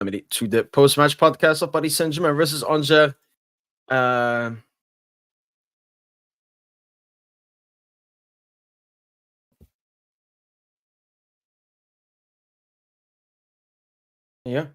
To the post-match podcast of Paris Saint-Germain versus Angers. Yeah.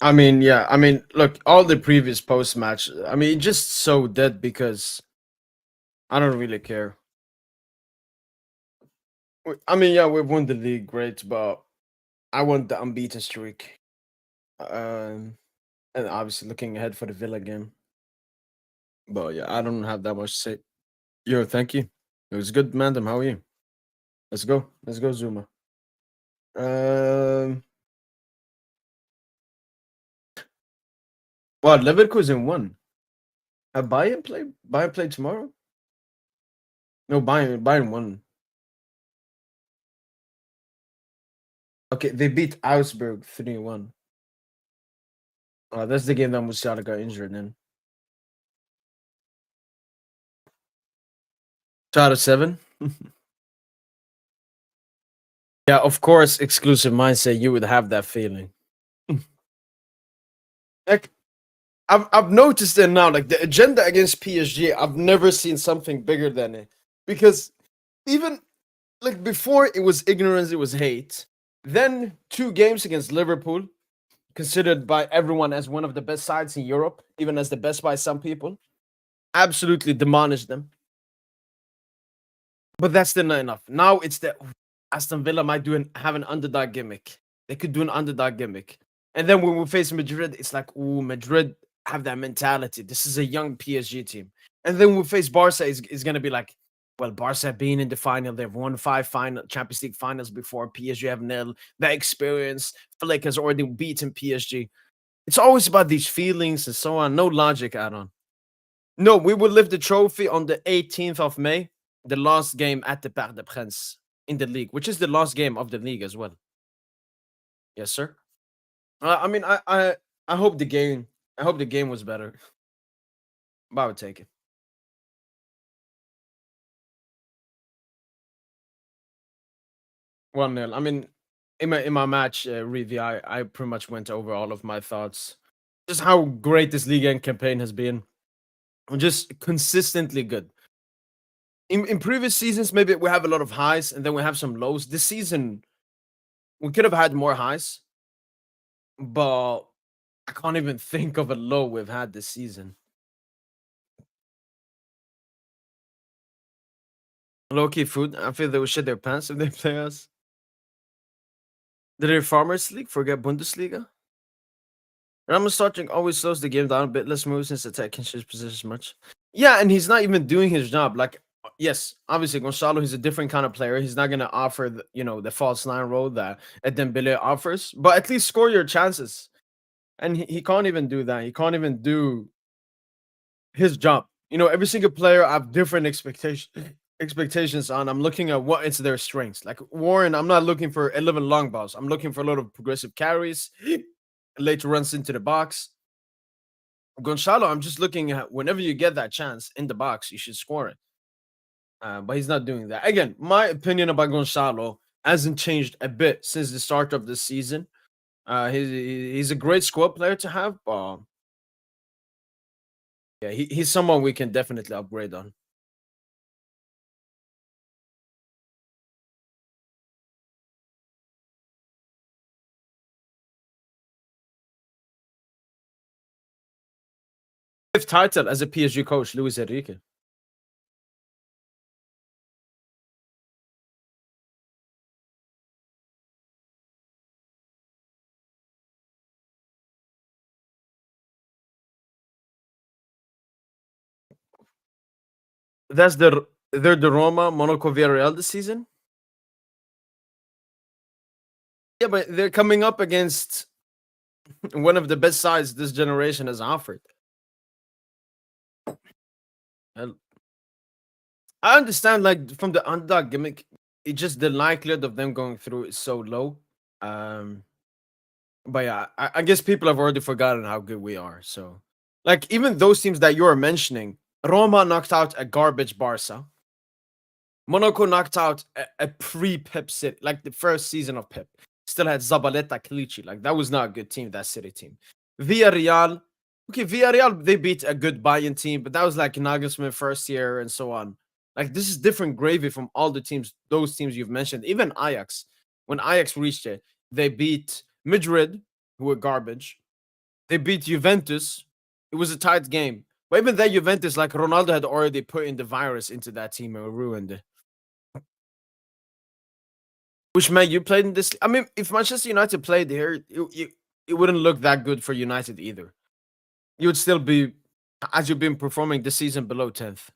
I mean, yeah. I mean, look, all the previous post-match. I mean, it's just so dead because I don't really care. I mean, yeah, we've won the league, great, but I want the unbeaten streak. And obviously looking ahead for the Villa game. But yeah, I don't have that much to say. Yo, thank you. It was good, Mandem. How are you? Let's go. Let's go, Zuma. Um, well, Leverkusen won. Bayern play? Bayern play tomorrow? No, Bayern won. Okay, they beat Augsburg 3-1. That's the game that Musiala got injured in. 2 out of 7. Yeah, of course, exclusive mindset. You would have that feeling. Like, I've noticed it now. Like the agenda against PSG, I've never seen something bigger than it. Because even like before, it was ignorance, it was hate. Then 2 games against Liverpool, considered by everyone as one of the best sides in Europe, even as the best by some people, absolutely demolished them. But that's still not enough. Now it's the Aston Villa might have an underdog gimmick. They could do an underdog gimmick. And then when we face Madrid, it's like, ooh, Madrid have that mentality. This is a young PSG team. And then when we face Barca, is going to be like, well, Barca being in the final, they've won 5 Champions League finals before. PSG have nil. That experience, Flick has already beaten PSG. It's always about these feelings and so on. No logic add on. No, we will lift the trophy on the 18th of May, the last game at the Parc des Princes in the league, which is the last game of the league as well. Yes, sir. I mean, I hope the game. I hope the game was better. But I would take it. 1-0. I mean, in my match review, I pretty much went over all of my thoughts. Just how great this league and campaign has been. Just consistently good. In previous seasons, maybe we have a lot of highs and then we have some lows. This season, we could have had more highs, but I can't even think of a low we've had this season. Low key food. I feel they will shit their pants if they play us. Did their Farmers League forget Bundesliga? Ramos starting always slows the game down a bit, less moves since attack can shift positions much. Yeah, and he's not even doing his job. Like, yes, obviously Gonzalo, he's a different kind of player. He's not gonna offer the false nine role that Dembele offers, but at least score your chances. And he can't even do that. He can't even do his job. Every single player I have different expectations on. I'm looking at what is their strengths. Like Warren, I'm not looking for 11 long balls. I'm looking for a lot of progressive carries, later runs into the box. Gonzalo, I'm just looking at whenever you get that chance in the box, you should score it. But he's not doing that. Again, my opinion about Gonzalo hasn't changed a bit since the start of the season. He's a great squad player to have, but yeah, he's someone we can definitely upgrade on. Fifth title as a PSG coach, Luis Enrique. They're the Roma, Monaco, Villarreal this season. Yeah, but they're coming up against One of the best sides this generation has offered. And I understand, like from the underdog gimmick, it just the likelihood of them going through is so low. Um, but yeah, I guess people have already forgotten how good we are. So, like even those teams that you are mentioning, Roma knocked out a garbage Barca. Monaco knocked out a pre-Pep City, like the first season of Pep. Still had Zabaleta, Clichy. Like that was not a good team, that City team. Villarreal, okay, Villarreal they beat a good Bayen team, but that was like Nagelsmann first year and so on. Like this is different gravy from all the teams, those teams you've mentioned. Even Ajax, when Ajax reached it, they beat Madrid, who were garbage. They beat Juventus. It was a tight game. But even that Juventus, like Ronaldo had already put in the virus into that team and ruined it. Which man you played in this? I mean, if Manchester United played here, it wouldn't look that good for United either. You would still be, as you've been performing this season, below 10th.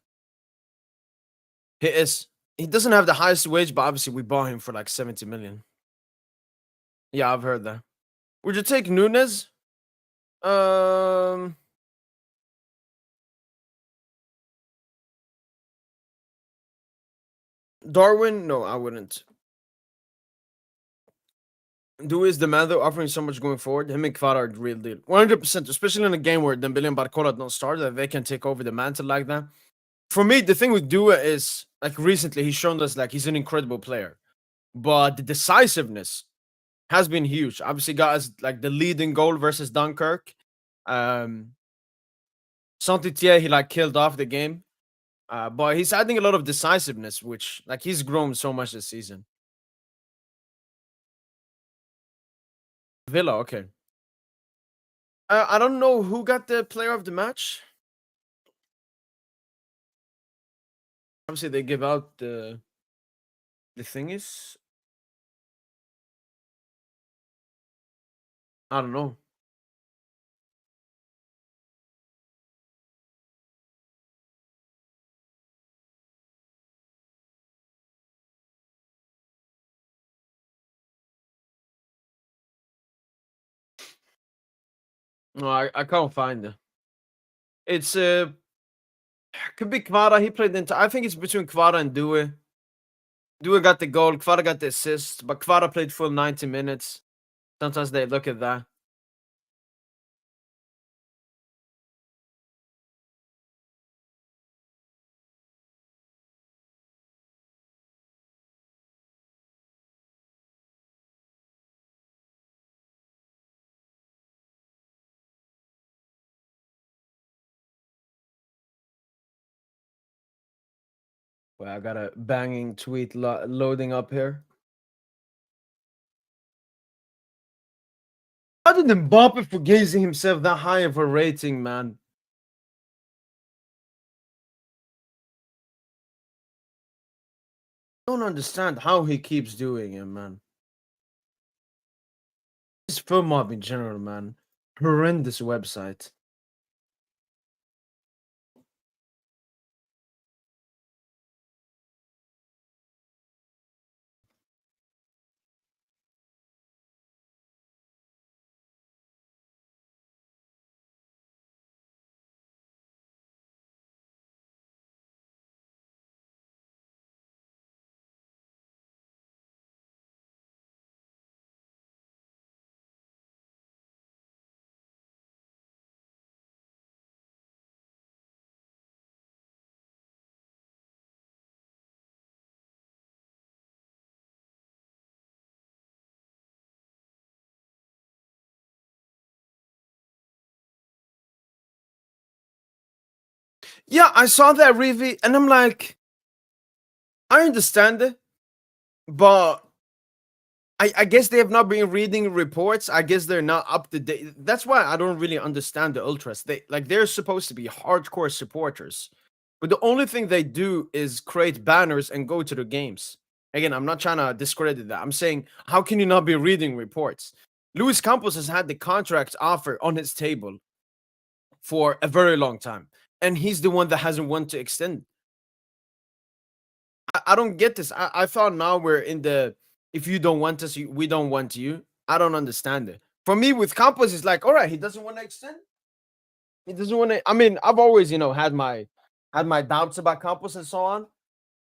He is. He doesn't have the highest wage, but obviously we bought him for like 70 million. Yeah, I've heard that. Would you take Nunes? Um, Darwin? No, I wouldn't. Do is the man though offering so much going forward. Him and Kvara are the real deal. 100%, especially in a game where Dembele and Barcola don't start, that they can take over the mantle like that. For me, the thing with Dua is like recently he's shown us like he's an incredible player, but the decisiveness has been huge. Obviously, got us like the leading goal versus Dunkirk. Um, Saint-Étienne, he like killed off the game, but he's adding a lot of decisiveness, which like he's grown so much this season. Villa, okay. I don't know who got the player of the match. Obviously, they give out the thing is I don't know. No, I can't find it. It's could be Kvara. He played into. I think it's between Kvara and Due. Due got the goal. Kvara got the assist, but Kvara played full 90 minutes. Sometimes they look at that. Well, I got a banging tweet loading up here. How did Mbappe for gazing himself that high of a rating, man? Don't understand how he keeps doing it, man. This film mob in general, man. Horrendous website. Yeah, I saw that review, and I'm like, I understand it, but I guess they have not been reading reports. I guess they're not up to date. That's why I don't really understand the ultras. They're supposed to be hardcore supporters, but the only thing they do is create banners and go to the games. Again, I'm not trying to discredit that. I'm saying, how can you not be reading reports? Luis Campos has had the contract offer on his table for a very long time, and he's the one that hasn't wanted to extend. I don't get this. I thought now we're in the if you don't want us, we don't want you. I don't understand it. For me, with Campos, it's like, all right, he doesn't want to extend. He doesn't want to. I mean, I've always, had my doubts about Campos and so on.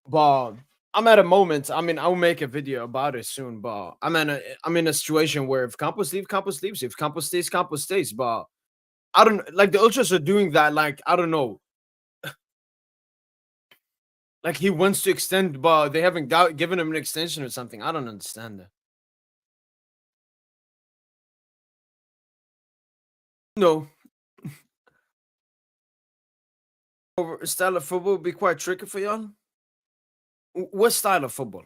But I'm at a moment. I mean, I'll make a video about it soon. But I'm in a situation where if Campos leaves, Campos leaves. If Campos stays, Campos stays. But I don't like the ultras are doing that. Like, I don't know. Like he wants to extend, but they haven't given him an extension or something. I don't understand that. No, style of football would be quite tricky for y'all. What style of football?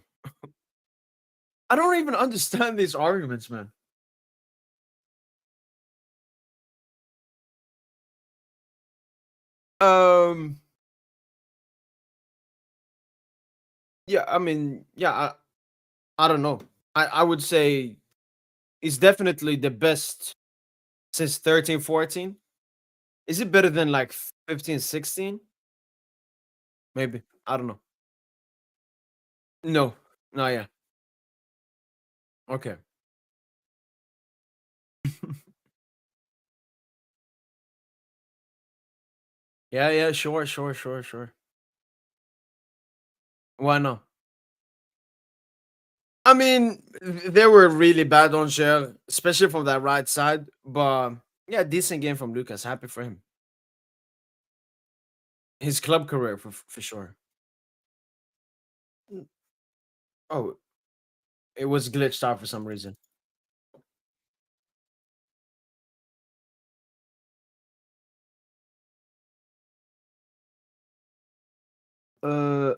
I don't even understand these arguments, man. Um, yeah, I mean, yeah, I don't know. I would say it's definitely the best since 13, 14. Is it better than like 15, 16? Maybe. I don't know. No. No, yeah. Okay. Yeah, yeah, sure, sure, sure, sure. Why not? I mean, they were really bad on share, especially from that right side. But yeah, decent game from Lucas. Happy for him. His club career for sure. Mm. Oh, it was glitched out for some reason.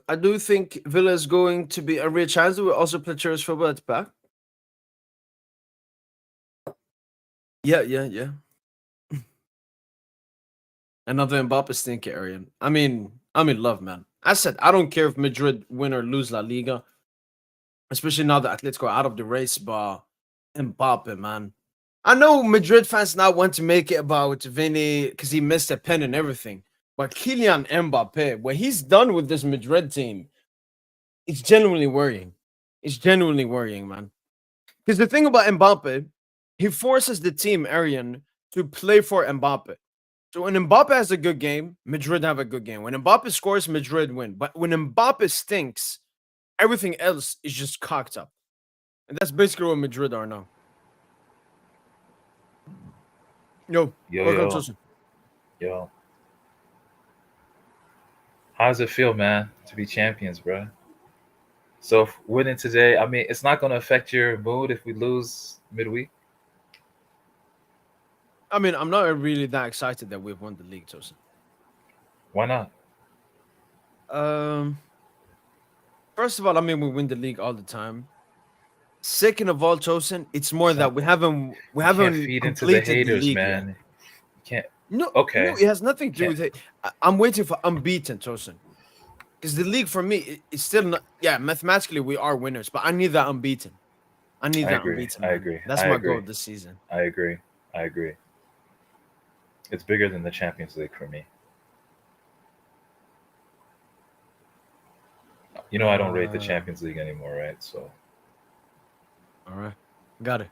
I do think Villa is going to be a real chance. We also play Cherish football at the back. Yeah, yeah, yeah. Another Mbappe stinker, Arian. I mean, I'm in love, man. I said I don't care if Madrid win or lose La Liga, especially now that Atletico are out of the race. But Mbappe, man. I know Madrid fans now want to make it about Vinny because he missed a pen and everything. But Kylian Mbappe, what he's done with this Madrid team, it's genuinely worrying. It's genuinely worrying, man. Because the thing about Mbappe, he forces the team, Arian, to play for Mbappe. So when Mbappe has a good game, Madrid have a good game. When Mbappe scores, Madrid win. But when Mbappe stinks, everything else is just cocked up. And that's basically what Madrid are now. Yo, Yo, welcome to yo, yo. How does it feel, man, to be champions, bro? So if winning today, I mean, it's not going to affect your mood if we lose midweek. I mean, I'm not really that excited that we've won the league, Tosin. Why not? Um, First of all, I mean we win the league all the time. Second of all, Tosin, it's more It's that not. we You can't haven't feed into the completed the haters, league yet. man. You can't. No, no, Okay. it has nothing to do Can't. with it. I'm waiting for unbeaten, Tosin. Because the league for me, it's still not. Yeah, mathematically we are winners, but I need that unbeaten. I need I that agree. unbeaten, I man. agree. That's I my goal agree. this season. I agree. I agree. It's bigger than the Champions League for me. You know, I don't rate the Uh, Champions League anymore, right? So, all right, got it.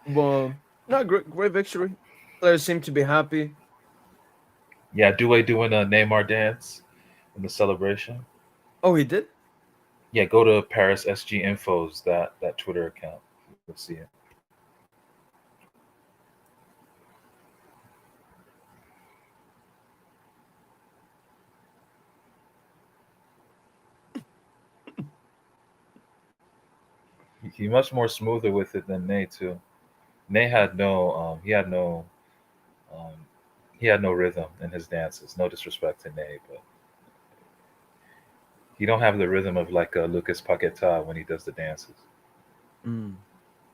Well, no, great victory. Players seem to be happy. yeah, Due doing a Neymar dance in the celebration. Oh, he did. Yeah, go to Paris SG Infos that Twitter account. You'll see it. He much more smoother with it than Ney too. Ney had no um, he had no rhythm in his dances. No disrespect to Ney, but he don't have the rhythm of like Lucas Paqueta when he does the dances. Mm.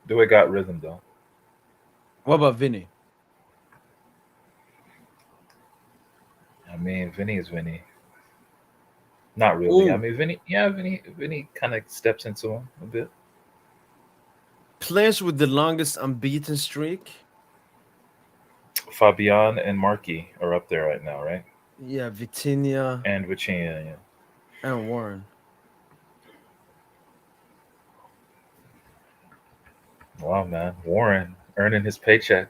Due got rhythm though. What about Vinny? I mean, Vinny is Vinny. Not really. I Oh, mean, Vinny. Yeah, Vinny kind of steps into him a bit. players with the longest unbeaten streak. Fabian and Markey are up there right now, right? Yeah, Vitinha And Vicinha, yeah. and Warren. Wow, man. Warren earning his paycheck.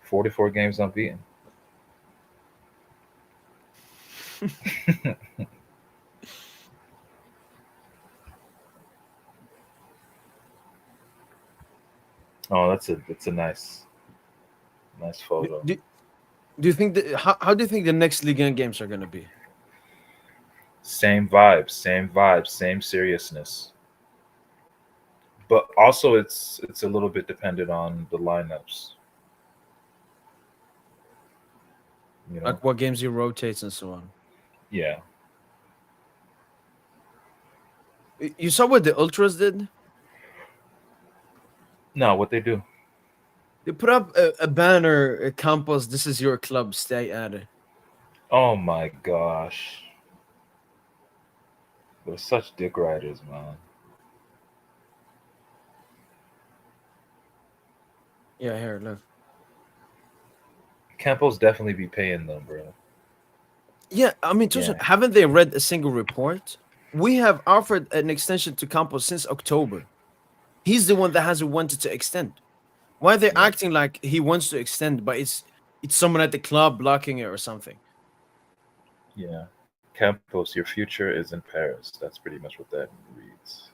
44 games unbeaten. Oh, that's a nice Do, photo. do, do you think how do you think the next Ligue games are gonna be? Same vibes, same seriousness. But also it's a little bit dependent on the lineups, you know? Like what games he rotates and so on. Yeah. You saw what the Ultras did? No, what they do. They put up a banner, Campos, this is your club, stay at it. Oh my gosh. They're such dick riders, man. Yeah, here, look. Campos definitely be paying them, bro. Yeah, I mean, Yeah. Tosin, haven't they read a single report? We have offered an extension to Campos since October. He's the one that hasn't wanted to extend. Why are they Yeah. acting like he wants to extend, but it's someone at the club blocking it or something? Yeah. Campos, your future is in Paris. That's pretty much what that reads.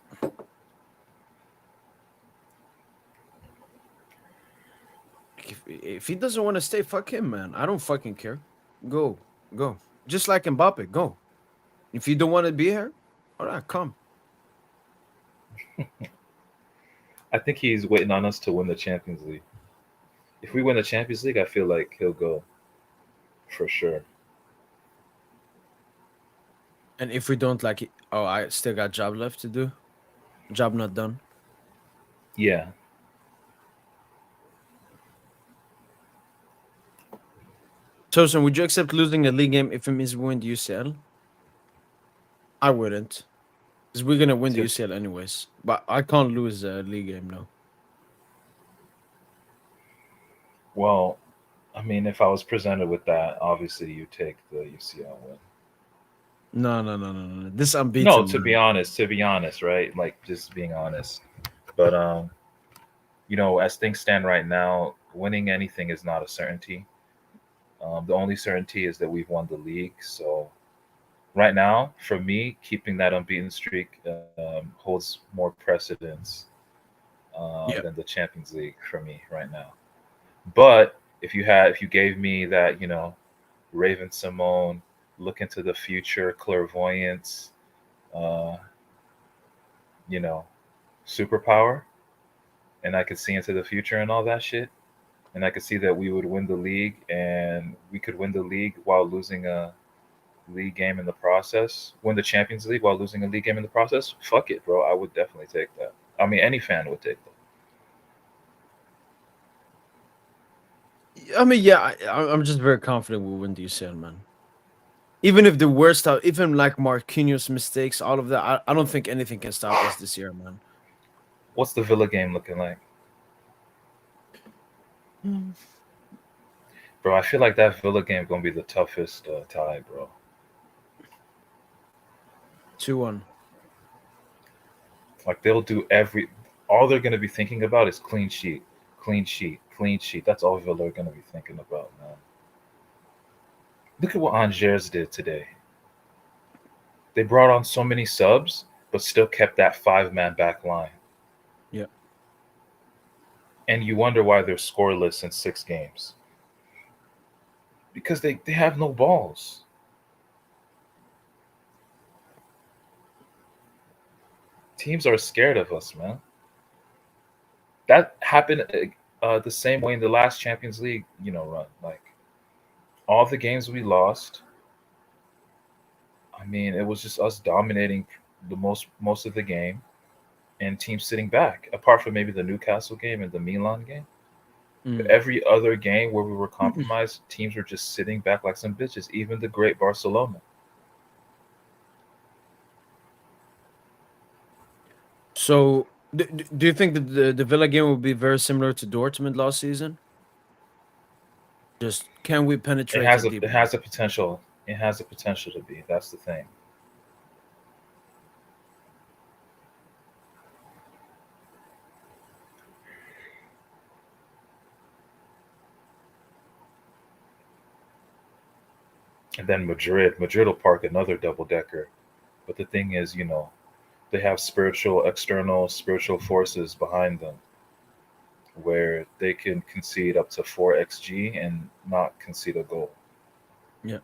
If he doesn't want to stay, fuck him, man. I don't fucking care. Go, go. Just like Mbappe, go. If you don't want to be here, all right, come. I think he's waiting on us to win the Champions League. If we win the Champions League, I feel like he'll go for sure. And if we don't like it, oh, I still got job left to do. Job not done. Yeah. Tosin, would you accept losing a league game if it means we win the UCL? I wouldn't. Because we're gonna win the To- UCL anyways. But I can't lose a league game now. Well, I mean, if I was presented with that, obviously you take the UCL win. No, no, no, no, no. This No, unbeaten, man. to be honest, right? Like just being honest. But as things stand right now, winning anything is not a certainty. The only certainty is that we've won the league. So right now, for me, keeping that unbeaten streak holds more precedence Yep. than the Champions League for me right now. But if you gave me that, Raven Simone, look into the future, clairvoyance, uh, you know, superpower, and I could see into the future and all that shit, and I could see that we would win the league, and we could win the league while losing a league game in the process, win the Champions League while losing a league game in the process. Fuck it, bro. I would definitely take that. I mean, any fan would take that. I mean, yeah, I'm just very confident we'll win the UCL, man. Even if the worst out, even like Marquinhos mistakes, all of that, I don't think anything can stop us this year, man. What's the Villa game looking like? Mm. Bro, I feel like that Villa game gonna be the toughest tie, bro. 2-1. Like they'll do all they're gonna be thinking about is clean sheet, clean sheet, clean sheet. That's all Villa are gonna be thinking about, man. Look at what Angers did today. They brought on so many subs, but still kept that 5-man back line. Yeah. And you wonder why they're scoreless in 6 games. Because they have no balls. Teams are scared of us, man. That happened the same way in the last Champions League, run. Like all the games we lost, I mean, it was just us dominating the most of the game and teams sitting back, apart from maybe the Newcastle game and the Milan game. But Mm. every other game where we were compromised, teams were just sitting back like some bitches, even the great Barcelona. So, do you think that the Villa game will be very similar to Dortmund last season? Just can we It penetrate has that a deep it enough? has a potential. It has a potential to be. That's the thing. And then Madrid will park another double decker. But the thing is, they have external spiritual forces behind them where they can concede up to 4 xg and not concede a goal. Yeah.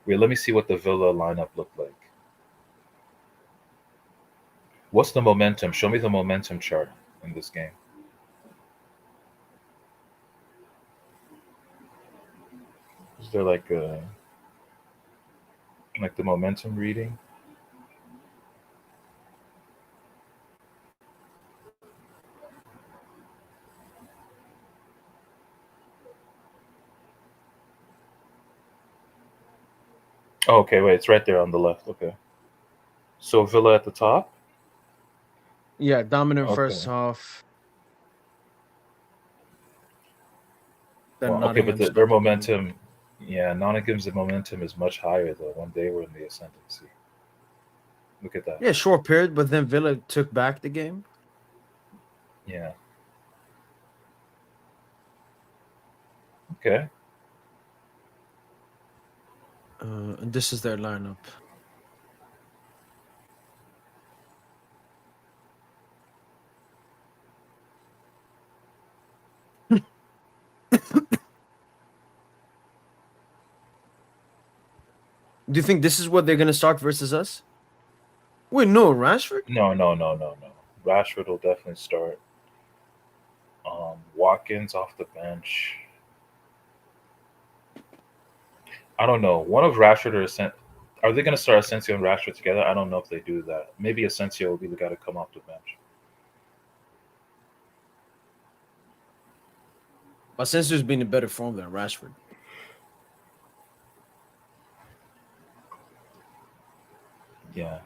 Wait, let me see what the Villa lineup looked like. What's the momentum? Show me the momentum chart in this game. Is there like the momentum reading? Oh, okay, wait, it's right there on the left. Okay. So Villa at the top? Yeah, dominant Okay. first half. Then Well, okay, but Nottingham their started getting. momentum, yeah, Nottingham's momentum is much higher though when they were in the ascendancy. Look at that. Yeah, short period, but then Villa took back the game. Yeah. Okay. And this is their lineup. Do you think this is what they're gonna start versus us? Wait, no, Rashford. No. Rashford will definitely start. Watkins off the bench. I don't know. One of Rashford or are they going to start Asensio and Rashford together? I don't know if they do that. Maybe Asensio will be the guy to come off the bench. Asensio's been in better form than Rashford. Yeah.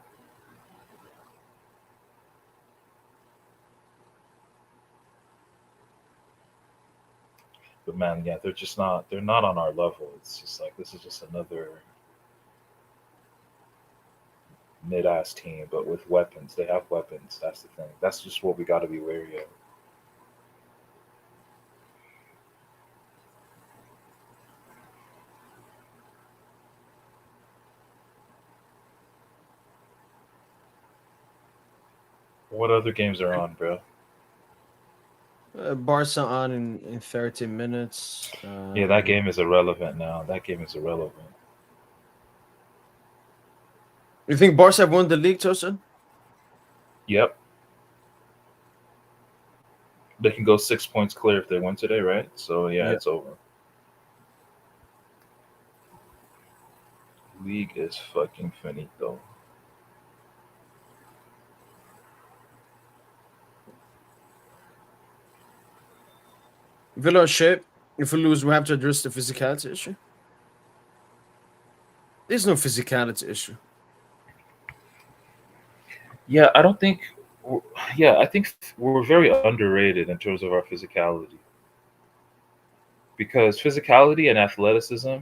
But man, yeah, they're not on our level. It's just like this is just another mid-ass team, but with weapons. They have weapons. That's the thing. That's just what we got to be wary of. What other games are on, bro? Barca on in 30 minutes. Yeah, that game is irrelevant now. That game is irrelevant. You think Barca have won the league, Tosin? Yep. They can go 6 points clear if they win today, right? So yeah, it's over. League is fucking finito. Villa shape. If we lose, we have to address the physicality issue. There's no physicality issue. Yeah, I don't think. Yeah, I think we're very underrated in terms of our physicality. Because physicality and athleticism,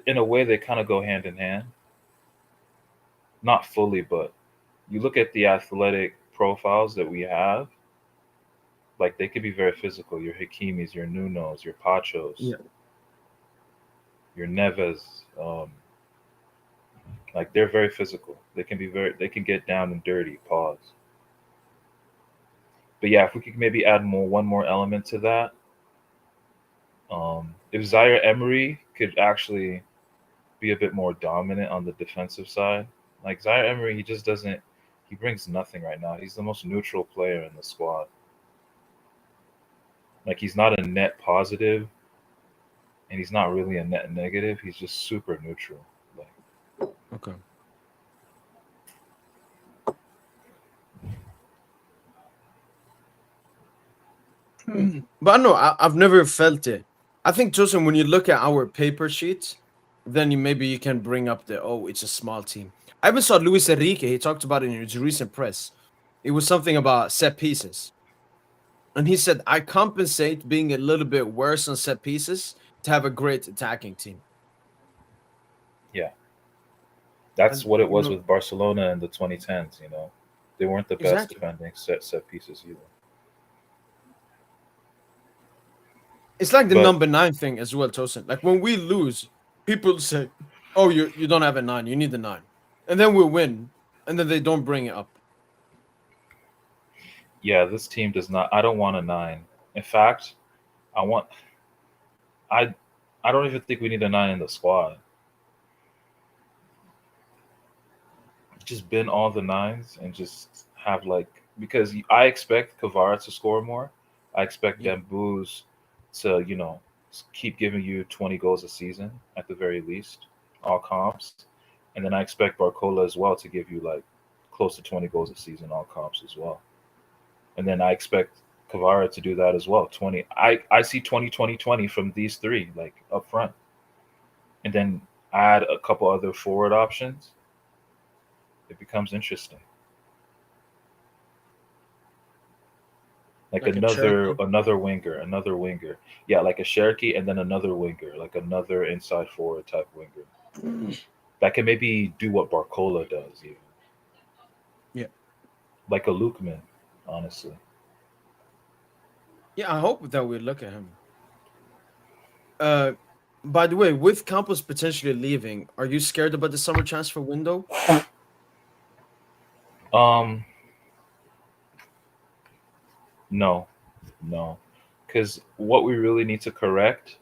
in a way, they kind of go hand in hand. Not fully, but you look at the athletic profiles that we have, like they could be very physical. Your Hakimis, your Nunos, your Pachos, your Neves. Like they're very physical. They can get down and dirty. Pause. But yeah, if we could maybe add one more element to that, if Zaire Emery could actually be a bit more dominant on the defensive side, like Zaire Emery, he just doesn't. He brings nothing right now. He's the most neutral player in the squad. Like he's not a net positive, and he's not really a net negative. He's just super neutral. Like Okay. But I know I've never felt it. I think Tosin, when you look at our paper sheets, then maybe you can bring up it's a small team. I even saw Luis Enrique. He talked about it in his recent press. It was something about set pieces, and he said I compensate being a little bit worse on set pieces to have a great attacking team. yeah, that's And what it was with Barcelona in the 2010s. They weren't the best Exactly. defending set pieces either. It's like the But number 9 thing as well, Tosin. Like when we lose, people say, "Oh, you don't have a 9. You need the 9," and then we win, and then they don't bring it up. yeah, this team does not. I don't want a 9. In fact, I want. I I don't even think we need a 9 in the squad. Just bin all the 9s and just have like, because I expect Kvara to score more. I expect Yeah, Booz to keep giving you 20 goals a season at the very least, all comps, and then I expect Barcola as well to give you like close to 20 goals a season, all comps as well, and then I expect Kvara to do that as well. 20. I see 20 from these three like up front, and then add a couple other forward options. It becomes interesting. Like like a Cherokee. another winger. Yeah, like a Cherokee and then another winger, like another inside forward type winger. That can maybe do what Barcola does, even. Yeah, Like a Lukeman, honestly. yeah. I hope that we look at him. Uh, by the way, with Campos potentially leaving, are you scared about the summer transfer window? Um, no, no. Because what we really need to correct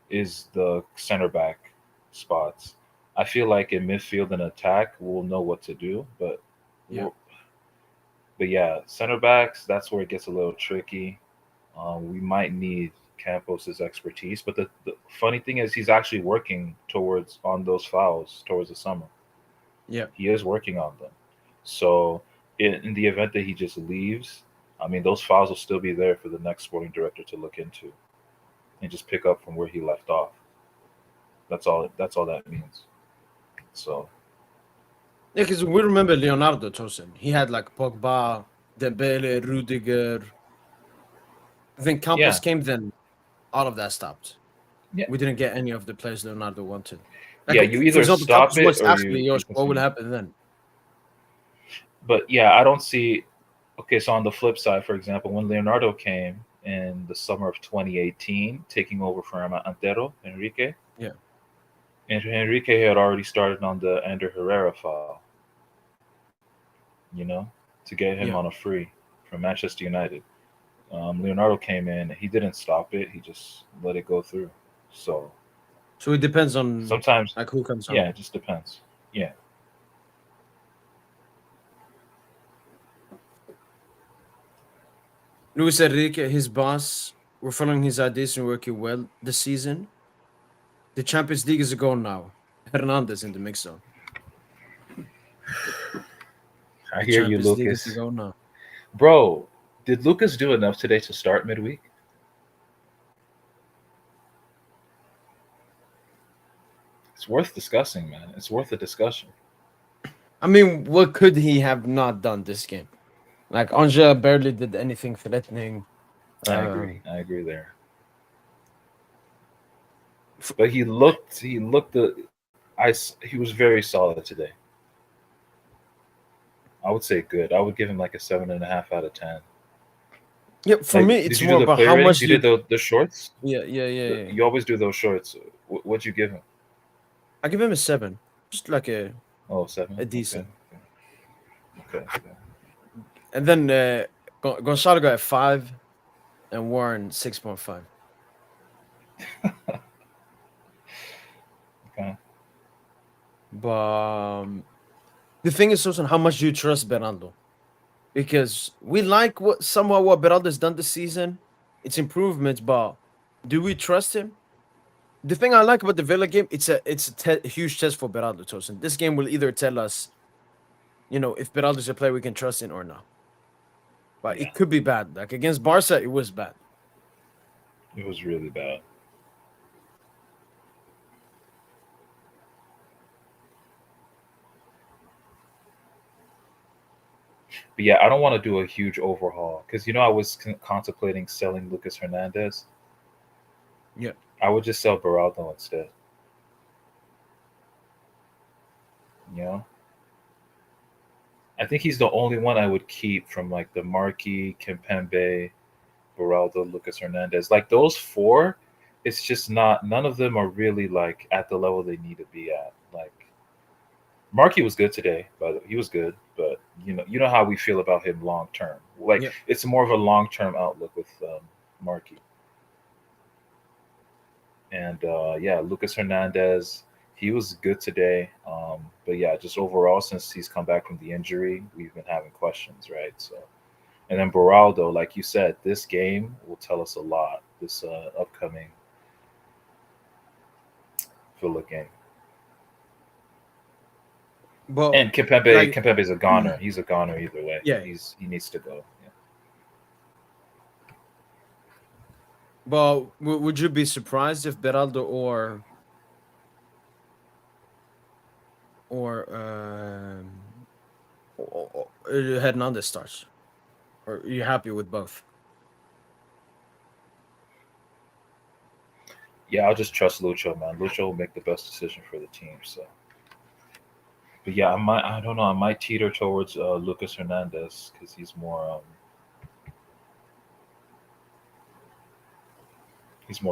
is the center back spots. I feel like in midfield and attack, we'll know what to do, Yeah, we're, but yeah, center backs, that's where it gets a little tricky. We might need Campos's expertise, but the funny thing is he's actually working towards on those fouls towards the summer. yeah. He is working on them. So in the event that he just leaves, I mean those fouls will still be there for the next sporting director to look into and just pick up from where he left off. That's all that means. So Yeah, because we remember Leonardo Tosin. He had like Pogba, Dembele, Rudiger. I think Campos yeah, came, then all of that stopped. yeah, We didn't get any of the players Leonardo wanted. Like, yeah. You for either example, stop Campos it was or actually, you Yosh, what would continue. happen then? But yeah, I don't see. Okay, so on the flip side, for example, when Leonardo came in the summer of 2018, taking over from Antero Enrique, Yeah, and Enrique had already started on the Ander Herrera file, you know, to get him yeah. on a free from Manchester United. Leonardo came in, he didn't stop it, he just let it go through. So So it depends on sometimes, like who comes yeah, on. it just depends. Yeah, Luis Enrique, his boss, were following his ideas and working well this season. The Champions League is a goal now. Hernandez in the mix zone. I The hear you, Champions League is a Lucas. goal now. Bro, did Lucas do enough today to start midweek? It's worth discussing, man. It's worth a discussion. I mean, what could he have not done this game? Like Angel barely did anything threatening. I Uh, agree. I agree there. f- But he was very solid today. I would say good. I would give him like a 7.5 out of 10. yeah, for Like, me, did it's you do more the about play how ratings? much You you. did the shorts. Yeah, yeah, yeah, yeah. You always do those shorts. What'd you give him? I give him a 7, just like a Oh, seven. Okay. decent. Okay. Okay. And then Gonzalo got a 5, and Warren 6.5. Okay. But the thing is also how much do you trust Bernardo? Because we like what Beraldo's done this season. It's improvements, but do we trust him? The thing I like about the Villa game, it's a huge test for Beraldo Tosin. This game will either tell us, if Beraldo's a player we can trust in or not. But Yeah, it could be bad. Like against Barca, it was bad. it was really bad. But yeah, I don't want to do a huge overhaul because I was contemplating selling Lucas Hernandez. Yeah. I would just sell Beraldo instead. You know, I think he's the only one I would keep from like the Marquis, Kimpembe, Beraldo, Lucas Hernandez. Like those four, it's just not. None of them are really like at the level they need to be at. Like Markey was good today, but he was good. But you know how we feel about him long term. Like Yeah. it's more of a long term outlook with Markey. And yeah, Lucas Hernandez, he was good today. But yeah, just overall, since he's come back from the injury, we've been having questions, right? So, and then Beraldo, like you said, this game will tell us a lot. This upcoming Villa game. But And Kimpembe, like, Kimpembe's a goner. He's a goner either way. yeah. He needs to go. Yeah. But would you be surprised if Beraldo or Hernandez starts? Or are you happy with both? Yeah, I'll just trust Lucho, man. Lucho will make the best decision for the team. So, but yeah, I don't know. I might teeter towards Lucas Hernandez because he's more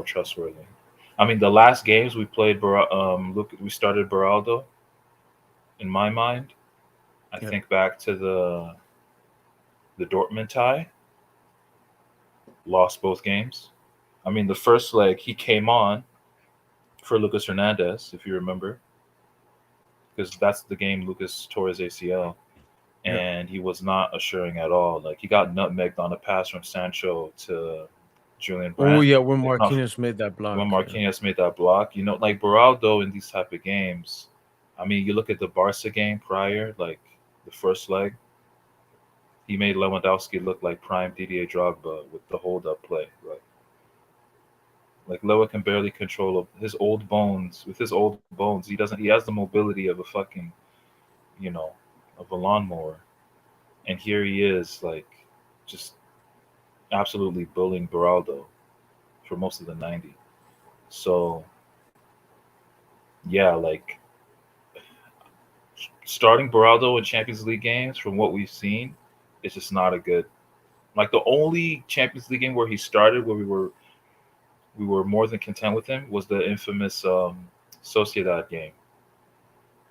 trustworthy. I mean, the last games we played, look, we started Beraldo. In my mind, I Yeah. think back to the Dortmund tie, lost both games. I mean, the first leg he came on for Lucas Hernandez, if you remember, because that's the game Lucas tore his ACL, Yeah. and he was not assuring at all. Like he got nutmegged on a pass from Sancho to Julian Oh Brandt. yeah, when Like not Marquinhos made that when block. Yeah. Marquinhos made that block. Like Beraldo in these type of games. I mean, you look at the Barca game prior, like the first leg, he made Lewandowski look like prime Didier Drogba with the hold up play. Like Lewa can barely control his old bones. With his old bones, he doesn't. He has the mobility of a fucking, you know, of a lawnmower. And here he is, like, just absolutely bullying Beraldo for most of the 90. So yeah, like starting Beraldo in Champions League games, from what we've seen, it's just not a good. Like the only Champions League game where he started, where we were more than content with him, was the infamous Sociedad game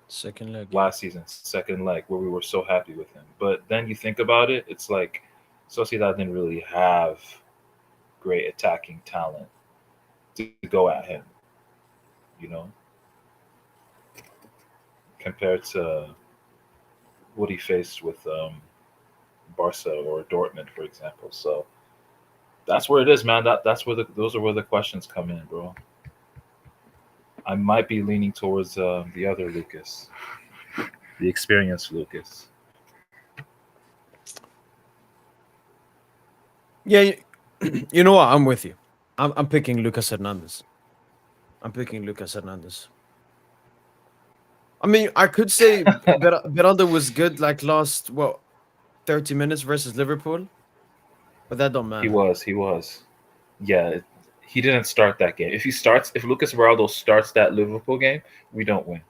Second leg. Yeah. last season, second leg, where we were so happy with him. But then you think about it, it's like Sociedad didn't really have great attacking talent to go at him, you know, compared to what he faced with Barca or Dortmund, for example. So that's where it is, man. That's where those are where the questions come in, bro. I might be leaning towards the other Lucas, the experienced Lucas. Yeah. You know what? I'm with you. I'm picking Lucas Hernandez. I'm picking Lucas Hernandez. I mean, I could say Beraldo was good like last 30 minutes versus Liverpool, but that don't He matter. was, he was. Yeah, he didn't start that game. If Lucas Beraldo starts that Liverpool game, we don't win.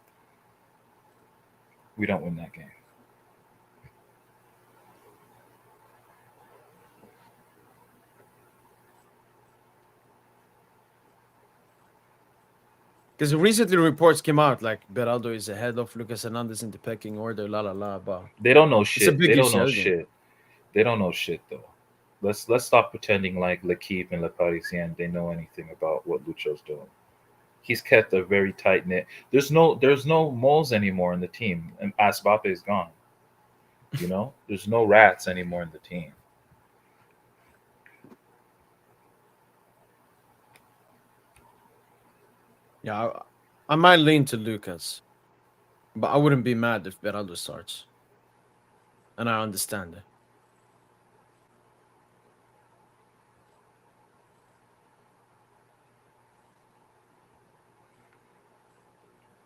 We don't win that game. Because recently reports came out like Beraldo is ahead of Lucas Hernandez in the pecking order, la la la. But They don't know it's a shit. They big don't know UCL game. shit. They don't know shit though. Let's stop pretending like L'Equipe and Le Parisien they know anything about what Lucho's doing. He's kept a very tight knit. There's no moles anymore in the team, and Asbape is gone. There's no rats anymore in the team. Yeah, I might lean to Lucas, but I wouldn't be mad if Beraldo starts, and I understand it.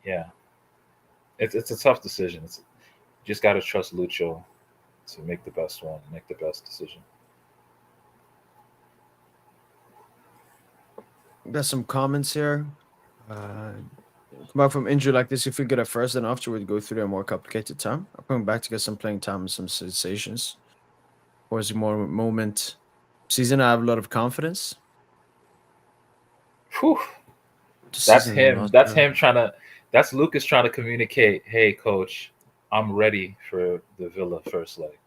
Yeah, it's a tough decision. You just got to trust Lucho to make the best one, make the best decision. Got some comments here. Uh, come back from injury like this, you feel good at first, and afterward go through a more complicated time? I'm coming back to get some playing time and some sensations. Or is it more moment season? I have a lot of confidence. Whew. The That's season, I'm him. not That's sure. him trying to. That's Lucas trying to communicate. Hey, coach, I'm ready for the Villa first leg.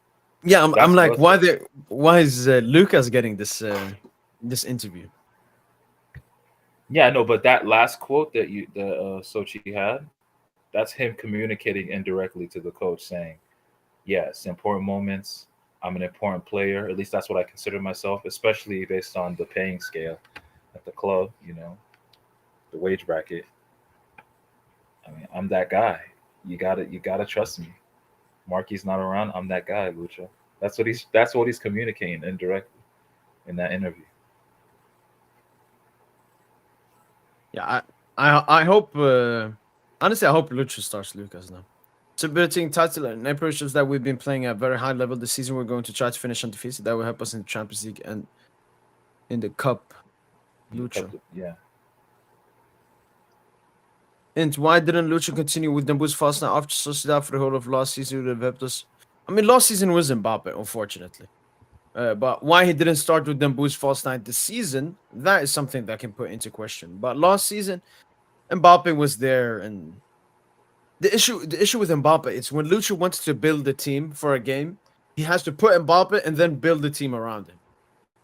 Yeah, I'm That's like, what. why is Lucas getting this interview? Yeah, no, but that last quote that Sochi had, that's him communicating indirectly to the coach, saying, "Yes, important moments. I'm an important player. At least that's what I consider myself, especially based on the paying scale at the club. The wage bracket. I mean, I'm that guy. You gotta trust me. Marky's not around. I'm that guy, Lucha. That's what he's communicating indirectly in that interview. Yeah, I hope. Honestly, I hope Lucha starts Lucas now. Submitting title and approach shows that we've been playing at a very high level this season. We're going to try to finish undefeated. That will help us in the Champions League and in the Cup. In the cup, Lucha. yeah. And why didn't Lucha continue with Dembo's fast now after Sociedad for the whole of last season? Would have helped us. I mean, last season was Mbappe, unfortunately. But why he didn't start with Dembo's false nine this season, that is something that can put into question. But last season, Mbappe was there, and the issue with Mbappe is when Lucha wants to build a team for a game, he has to put Mbappe and then build the team around him.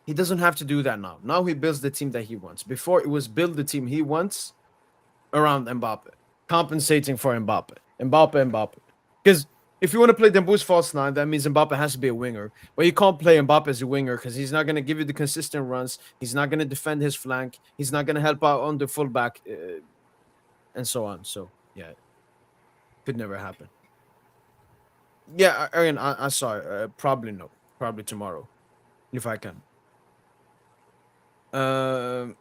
He doesn't have to do that now. Now he builds the team that he wants. Before it was build the team he wants around Mbappe, compensating for Mbappe. Mbappe. Because if you want to play Dembo's false nine, that means Mbappe has to be a winger. But you can't play Mbappe as a winger because he's not going to give you the consistent runs. He's not going to defend his flank. He's not going to help out on the fullback, and so on. So yeah, could never happen. Yeah, I saw it. Probably no. Probably tomorrow if I can. Um,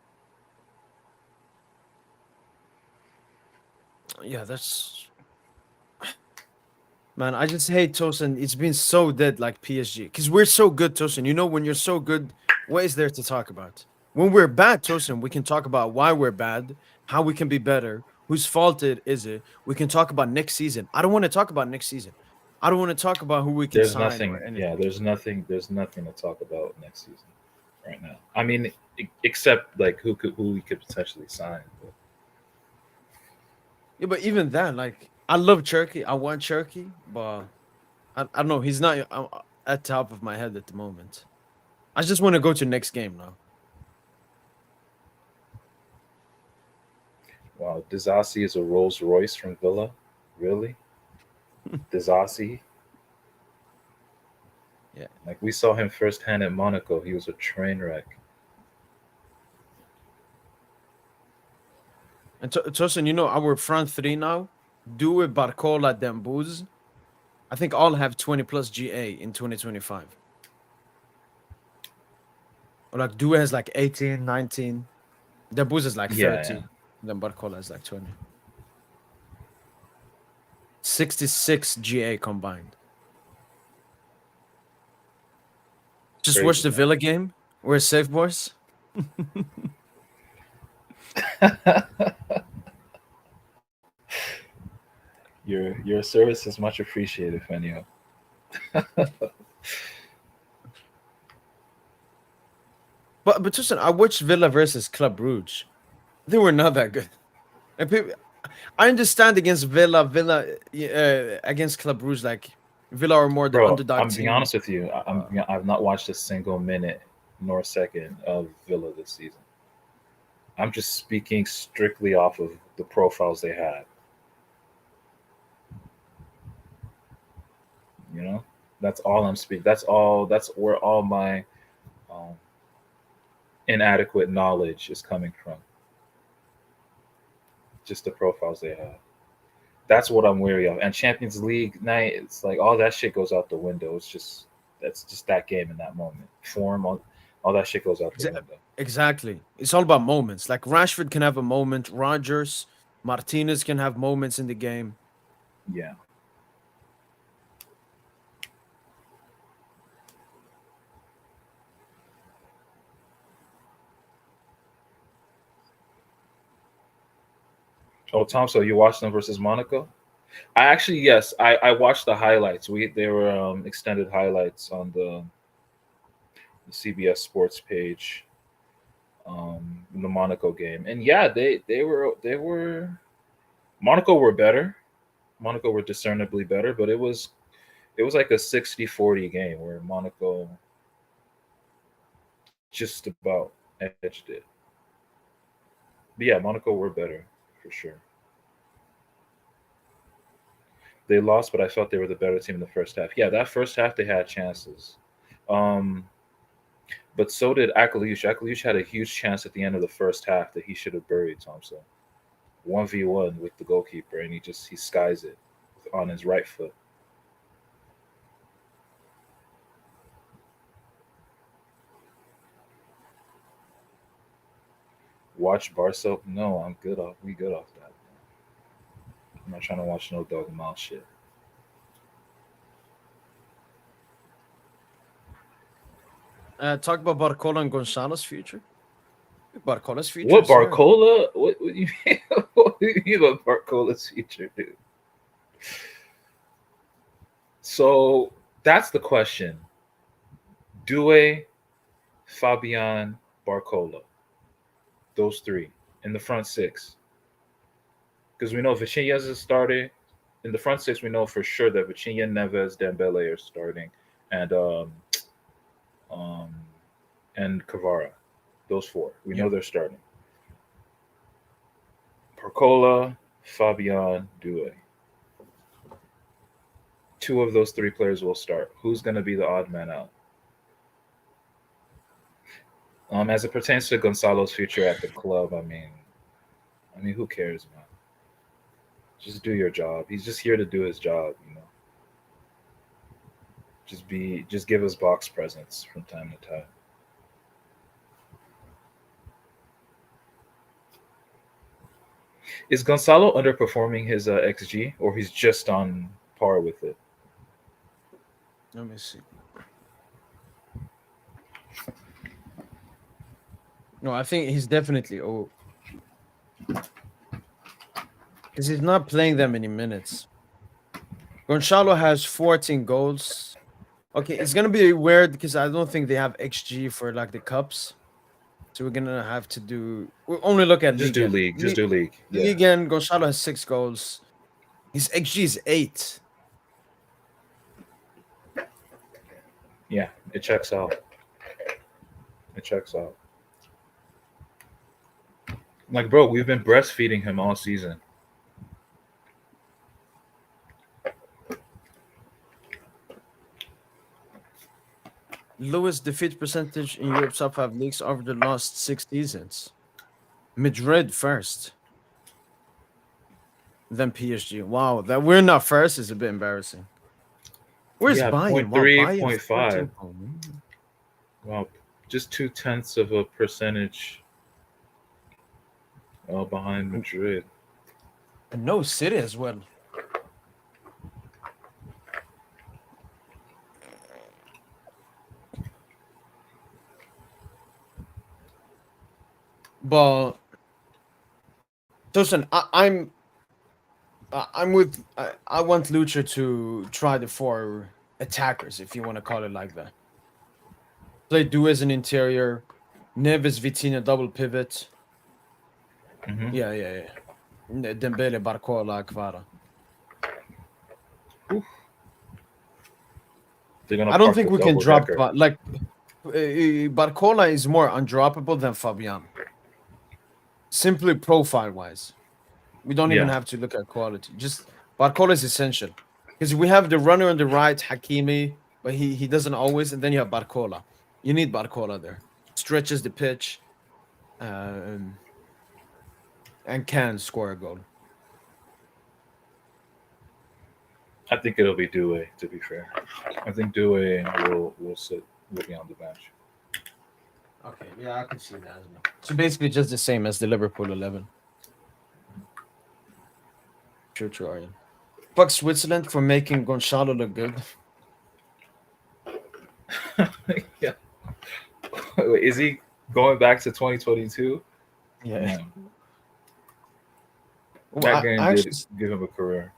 yeah, that's man. I just hate Tosin. It's been so dead like PSG because we're so good, Tosin. You know, when you're so good, what is there to talk about? When we're bad, Tosin, we can talk about why we're bad, how we can be better, whose fault it is it. We can talk about next season. I don't want to talk about next season. I don't want to talk about who we can There's sign or nothing. Yeah, anything. there's nothing to talk about next season right now. I mean, except like who we could potentially sign. But Yeah, but even then, like, I love Cherky. I want Cherky, but I don't know. He's not at top of my head at the moment. I just want to go to next game now. wow, Dizassi is a Rolls Royce from Villa. Really, Dizassi? Yeah. Like we saw him firsthand at Monaco. He was a train wreck. And Tosin, you know, our front three now, Due, Barcola, Dembuz, I think all have 20 plus GA in 2025. Or like Due has like 18, 19. Dembuz is like Yeah, yeah. 30. Then Barcola is like 20. 66 GA combined. Just watch Crazy the Villa game. We're safe, boys. man. Your service is much appreciated, Fenio. But listen, I watched Villa versus Club Brugge. They were not that good. And people, I understand against Villa against Club Brugge, like Villa are more the Bro, underdog I'm being team. honest with you. Uh, I've not watched a single minute nor second of Villa this season. I'm just speaking strictly off of the profiles they had. You know, that's all I'm speaking. That's all. That's where all my um, inadequate knowledge is coming from. Just the profiles they have. That's what I'm wary of. And Champions League night, it's like all that shit goes out the window. It's just that's just that game in that moment. Form, all that shit goes out the exa- window. exactly. It's all about moments. Like Rashford can have a moment. Rogers, Martinez can have moments in the game. Yeah. Oh, Tom, so you watched them versus Monaco? I actually, yes, I watched the highlights. They were extended highlights on the CBS Sports page, in the Monaco game, and yeah, they were Monaco were better. Monaco were discernibly better, but it was like a 60-40 game where Monaco just about edged it. But yeah, Monaco were better for sure. They lost, but I felt they were the better team in the first half. Yeah, that first half they had chances. Um, but so did Akaliush. Akaliush had a huge chance at the end of the first half that he should have buried Thompson. 1v1 with the goalkeeper, and he skies it on his right foot. Watch Barca? No, I'm good off. We good off that. I'm not trying to watch no dog and mouth shit. Talk about Barcola and Gonzalo's future. Barcola's future What is there. Barcola? What do you mean? What do you mean about Barcola's future, dude? So that's the question. Due, Fabian, Barcola. Those three in the front six. Because we know Vitinhas is starting. In the front six, we know for sure that Vitinha, Neves, Dembele are starting. And um, and Cavara. Those four. We know Yep. they're starting. Barcola, Fabian, Due. Two of those three players will start. Who's going to be the odd man out? As it pertains to Gonzalo's future at the club, I mean, who cares, man? Just do your job. He's just here to do his job, you know. Just give us box presents from time to time. Is Gonzalo underperforming his XG, or he's just on par with it? Let me see. No, I think he's definitely because he's not playing that many minutes. Gonzalo has 14 goals. Okay, it's gonna be weird because I don't think they have XG for like the cups. So we're gonna have to we'll only look at Just Ligue. do league. Just do league. Yeah. Ligue and Gonzalo has 6 goals. His XG is 8. Yeah. It checks out. It checks out. Like, bro, we've been breastfeeding him all season. Lowest defeat percentage in Europe's top 5 leagues over the last 6 seasons. Madrid first, then PSG. Wow, that we're not first is a bit embarrassing. Where's Yeah, Bayen? point Wow, 3, Bayen point 5. 14. Oh, man. Wow, just 0.2 of a percentage behind Madrid. And no City as well. But listen, I'm with. I want Lucha to try the 4 attackers, if you want to call it like that. Play Du as an interior, Neves Vitinha double pivot. Mm-hmm. Yeah. Dembele, Barcola, Kvara. They're gonna I don't park think the we can double drop decker. like Barcola is more undroppable than Fabian. Simply profile wise, we don't even Yeah, have to look at quality. Just Barcola is essential because we have the runner on the right, Hakimi, but he doesn't always. And then you have Barcola. You need Barcola there. Stretches the pitch, um, and can score a goal. I think it'll be Due. To be fair, I think Due will be on the bench. Okay, yeah, I can see that as well. So basically, just the same as the Liverpool 11. True, Aryan. Fuck Switzerland for making Gonzalo look good. Yeah. Wait, is he going back to 2022? Yeah. No. Oh, That I game actually did give him a career.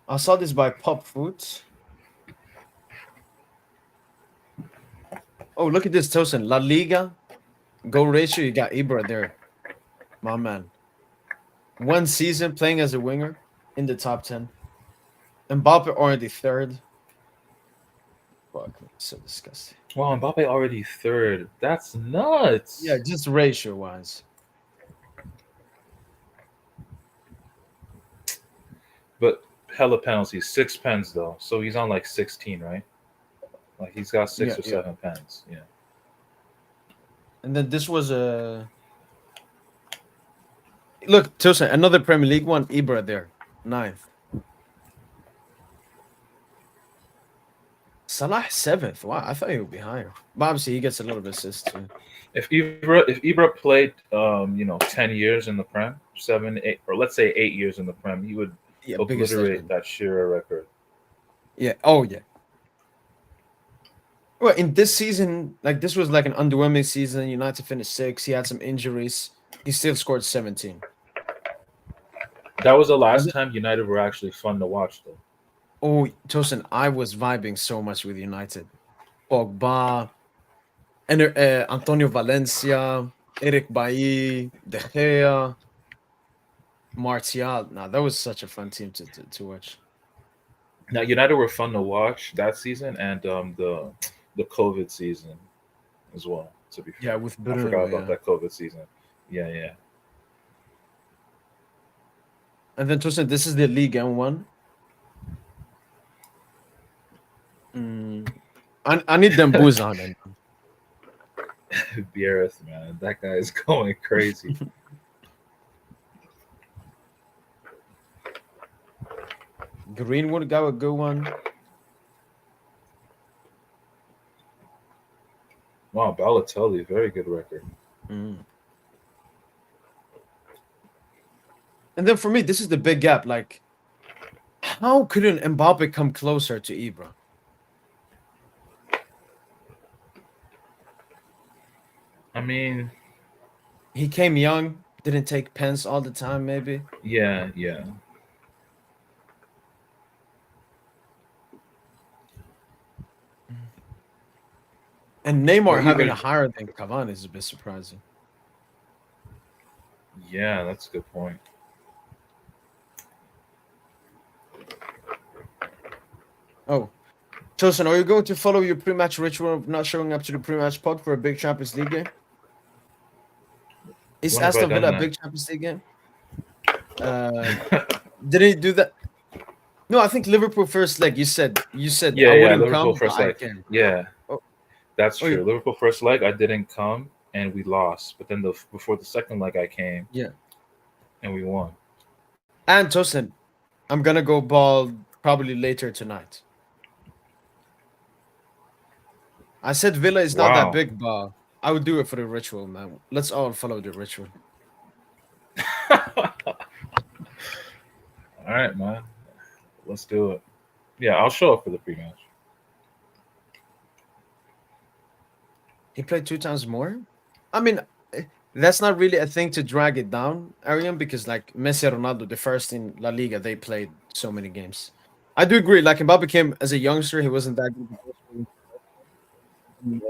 I saw this by Pop Foods. Oh, look at this, Tosin. La Liga goal ratio. You got Ibra there, my man. One season playing as a winger in the top 10. Mbappe already third. Fuck, so disgusting. Wow, Mbappe already third. That's Yeah, nuts. just ratio wise. But hella penalties, 6 pens though. So he's on like 16, right? Like he's got Yeah, six or yeah. 7 pens. Yeah. And then this was a look, Tosin, another Premier League one. Ibra there, ninth. Salah seventh. Wow, I thought he would be higher. But obviously, he gets a little bit assist too. If Ibra played 10 years in the Prem, 7, 8, or let's say 8 years in the Prem, he would Yeah, biggest obliterate legend. that Shearer record. Yeah. Oh yeah. Well, in this season, like this was like an underwhelming season. United finished sixth. He had some injuries. He still scored 17. That was the And last then- time United were actually fun to watch, though. oh, Tosin, I was vibing so much with United. Pogba, and Antonio Valencia, Eric Bailly, De Gea, Martial. Nah, that was such a fun team to watch. Now United were fun to watch that season and the COVID season as well. To be Yeah, fair, with I forgot Bruno, about yeah. that COVID season. Yeah, yeah. And then Tosin, this is the Ligue 1. Mm, I need them booze on it. Biereth, man, that guy is going crazy. Greenwood got a good one. Wow, Balotelli, very good record. Mm. And then for me, this is the big gap. Like, how couldn't Mbappe come closer to Ibra? I mean, He came young, didn't take pens all the time, maybe. yeah, yeah. And Or Neymar having a even, higher than Cavani is a bit surprising. yeah, that's a good point. Oh, Tosin, are you going to follow your pre-match ritual of not showing up to the pre-match pod for a big Champions League game? Is When have I Aston done Villa a that? big Champions League game? Uh, did he do that? No, I think Liverpool first leg. You said Yeah, I yeah, wouldn't Liverpool come, but first I leg. can. Yeah, Oh, that's oh true. Liverpool first leg, I didn't come and we lost. But then before the second leg, I came yeah. and we won. And Tosin, I'm gonna go ball probably later tonight. I said Villa is not that Wow. big, but I would do it for the ritual, man. Let's all follow the ritual. All right, man. Let's do it. Yeah, I'll show up for the pre-match. He played two times more. I mean, that's not really a thing to drag it down, Arian, because like Messi and Ronaldo, the first in La Liga, they played so many games. I do agree. Like Mbappe came as a youngster, he wasn't that good. He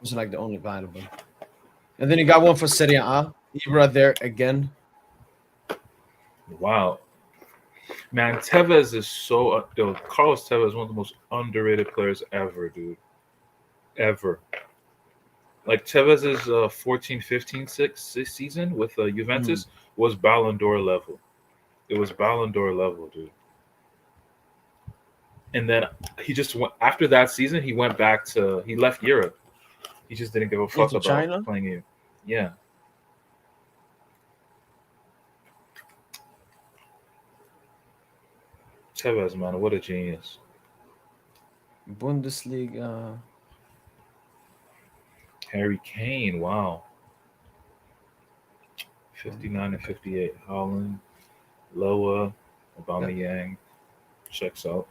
was like the only valuable. And then he got one for Serie A. Ibra there again. Wow. Man, Tevez is so yo, Carlos Tevez is one of the most underrated players ever, dude. Ever. Like Tevez's 14-15 season with Mhm. Juventus was Ballon d'Or level. It was Ballon d'Or level, dude. And then he just went after that season. He left Europe. He just didn't give a fuck Into about China. playing here. Yeah, Tevez, man, what a genius. Bundesliga. Harry Kane, wow, 59 and 58. Holland, Loa, Yeah. Aubameyang, checks out.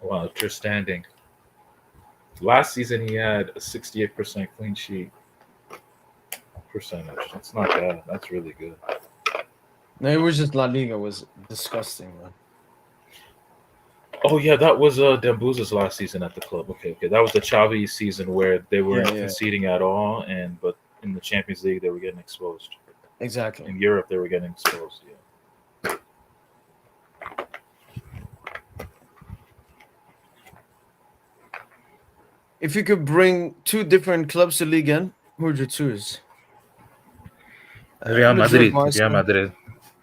Wow, just standing. Last season he had a 68% clean sheet percentage. That's not bad. That's really good. No, it was just La Liga was disgusting, man. Oh yeah, that was Dembuza's last season at the club. Okay. That was the Xavi season where they weren't Yeah, conceding at all, and but in the Champions League they were getting exposed. exactly. In Europe they were getting exposed. Yeah. If you could bring two different clubs to Ligue 1, who would you choose? Real Madrid, Madrid. Barca. Real Madrid.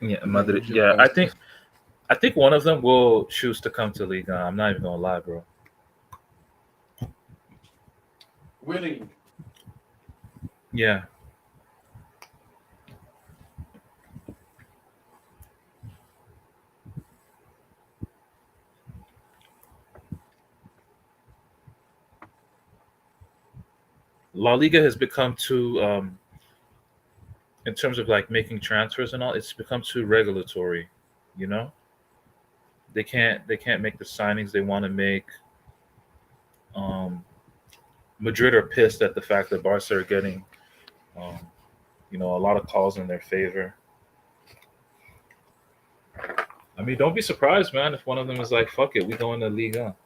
Yeah, Yeah, Madrid. Madrid, Yeah, Barca. I think one of them will choose to come to Liga. I'm not even gonna lie, bro. Willing. Yeah. La Liga has become too in terms of like making transfers and all, it's become too regulatory, you know? They can't make the signings they want to make. Um Madrid are pissed at the fact that Barca are getting um, a lot of calls in their favor. I mean, don't be surprised, man, if one of them is like, fuck it, we go into Liga.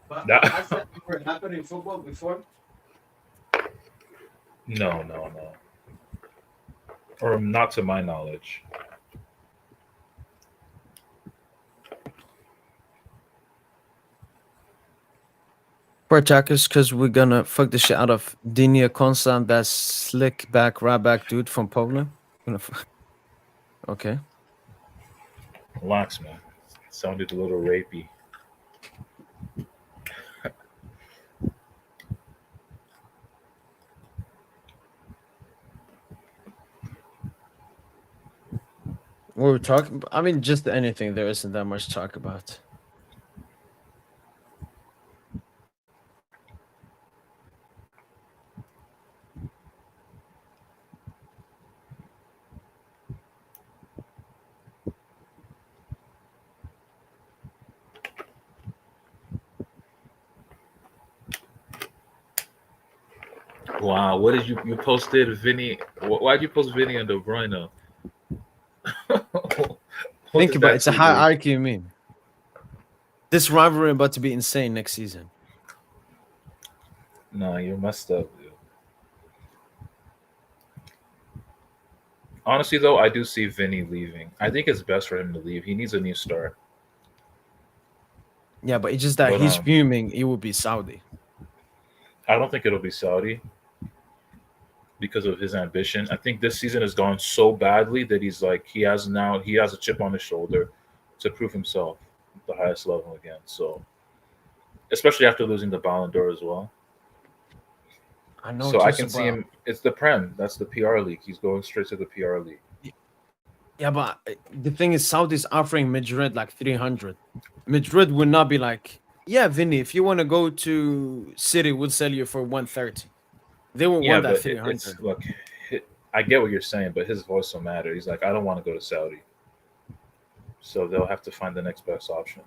But That has that ever happened in football before? no. Or not to my knowledge. For attackers, because we're gonna fuck the shit out of Dinia Konstant, that slick back, right back dude from Poland. Okay. Relax, man. Sounded a little rapey. What we're talking I mean, just anything. There isn't that much to talk about. Wow, what did you posted Vinny? Why'd you post Vinny and De Bruyne? What Think does about it. that It's a tweet mean? hierarchy, you mean? This rivalry about to be insane next season. Nah, you're messed up, dude. Honestly, though, I do see Vinny leaving. I think it's best for him to leave. He needs a new start. Yeah, but it's just that But he's fuming. It will be Saudi. I don't think it'll be Saudi because of his ambition. I think this season has gone so badly that he has a chip on his shoulder to prove himself at the highest level again. So, especially after losing the Ballon d'Or as well. I know, So I just can see about. him. It's the Prem. That's the PR league. He's going straight to the PR league. Yeah, but the thing is, Saudi's offering Madrid like 300. Madrid would not be like, yeah, Vinny, if you want to go to City, we'll sell you for 130. They won't Yeah, want that but it's 300. look. I get what you're saying, but his voice will matter. He's like, I don't want to go to Saudi, so they'll have to find the next best option.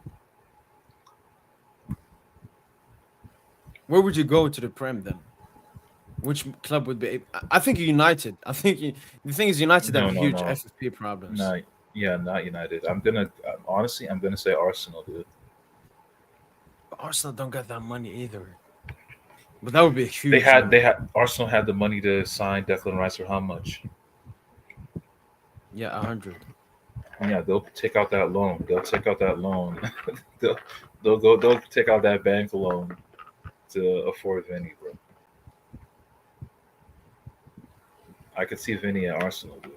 Where would you go to the Prem then? Which club would be? I think United. I think the thing is, United No, have no, huge no, FFP problems. no. Yeah, not United. Honestly, I'm gonna say Arsenal, dude. But Arsenal don't got that money either. But that would be a They huge had they move. had Arsenal had the money to sign Declan Rice for how much? Yeah, 100. Yeah, they'll take out that loan. They'll take out that loan. they'll, they'll take out that bank loan to afford Vinny, bro. I could see Vinny at Arsenal, dude.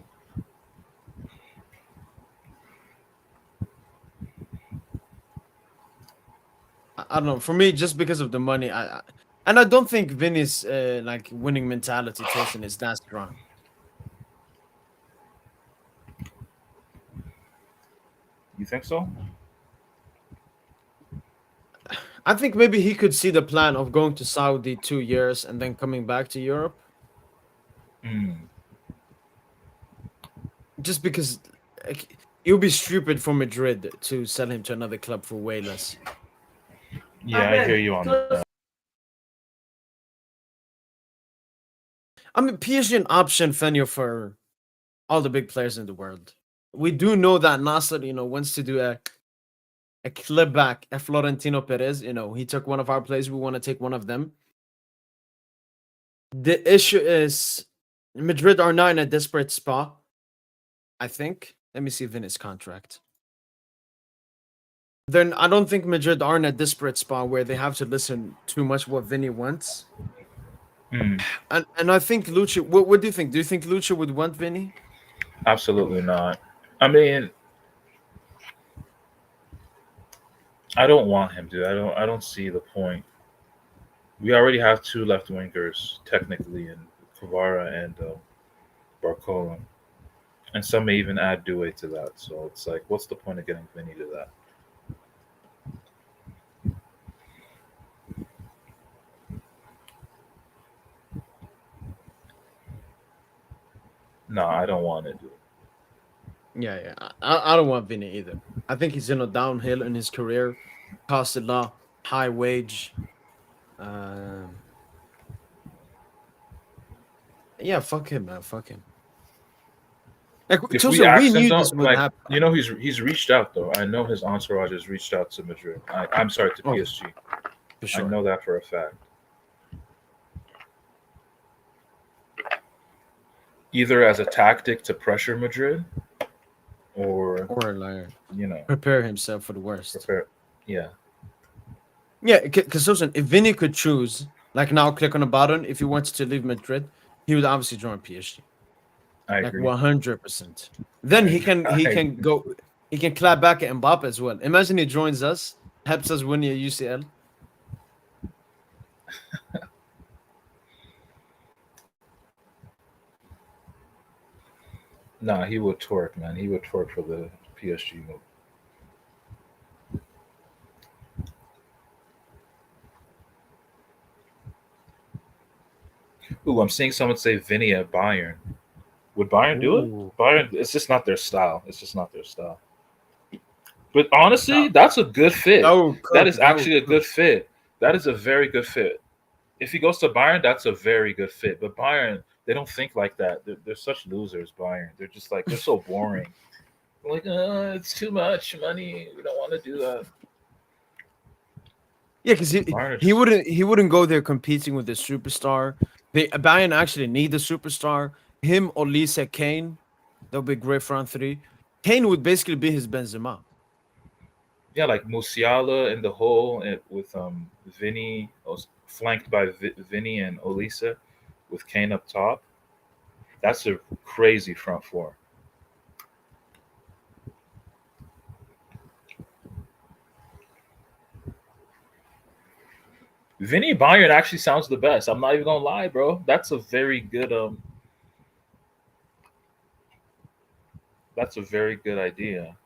I don't know. For me, just because of the money, and I don't think Vinny's like winning mentality towards is that strong. You think so? I think maybe he could see the plan of going to Saudi 2 years and then coming back to Europe. Mm. Just because like, it would be stupid for Madrid to sell him to another club for way less. Yeah, I hear you on that. I mean, PSG an option venue for all the big players in the world. We do know that Nasser, wants to do a clip back at Florentino Perez. He took one of our players. We want to take one of them. The issue is Madrid are now in a desperate spot, I think. Let me see Vinny's contract. Then I don't think Madrid are in a desperate spot where they have to listen too much what Vinny wants. And I think Lucha. What do you think? Do you think Lucha would want Vinny? Absolutely not. I mean, I don't want him, dude. I don't see the point. We already have two left wingers technically in Kvara and Barcola, and some may even add Due to that. So it's like, what's the point of getting Vinny to that? No, I don't want it, dude. Yeah. I don't want Vinny either. I think he's in a downhill in his career. Cost a lot, high wage. Yeah, fuck him, man. Fuck him. Like, If Tosin, we we ask him knew though, this would like happen. he's reached out though. I know his entourage has reached out to Madrid. I'm sorry, to Oh, PSG. for sure. I know that for a fact. Either as a tactic to pressure Madrid, or like you know, prepare himself for the worst. prepare. Yeah, Yeah, because Tosin, if Vinny could choose, like now click on the button, if he wants to leave Madrid, he would obviously join PSG. I Like agree. 100%. Then he can I agree. go he can clap back at Mbappe as well. Imagine he joins us, helps us win the UCL. Nah, he would twerk, man. He would twerk for the PSG move. Ooh, I'm seeing someone say Vinny at Bayern. Would Bayern do it? Ooh. Bayern, it's just not their style. It's just not their style. But honestly, that's a good fit. That is actually a good fit. That is a very good fit. If he goes to Bayern, that's a very good fit. But Bayern, they don't think like that. They're such losers, Bayern. They're just like, they're so boring. They're like, it's too much money. We don't want to do that. Yeah, because he wouldn't go there competing with the superstar. Bayern actually need the superstar. Him, Olise, Kane, they'll be great front three. Kane would basically be his Benzema. Yeah, like Musiala in the hole with Vinny, flanked by Vinny and Olise, with Kane up top. That's a crazy front four. Vinny Bayern actually sounds the best. I'm not even gonna lie, bro. That's a very good That's a very good idea.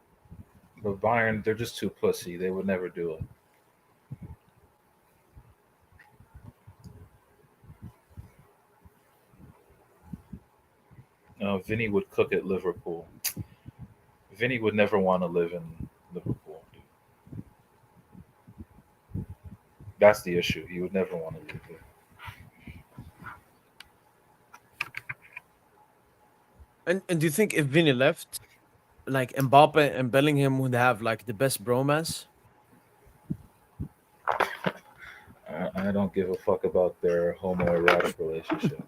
But Bayern, they're just too pussy. They would never do it. Vinny would cook at Liverpool. Vinny would never want to live in Liverpool. Dude. That's the issue. He would never want to live there. And do you think if Vinny left, like Mbappe and Bellingham would have like the best bromance? I don't give a fuck about their homoerotic relationship.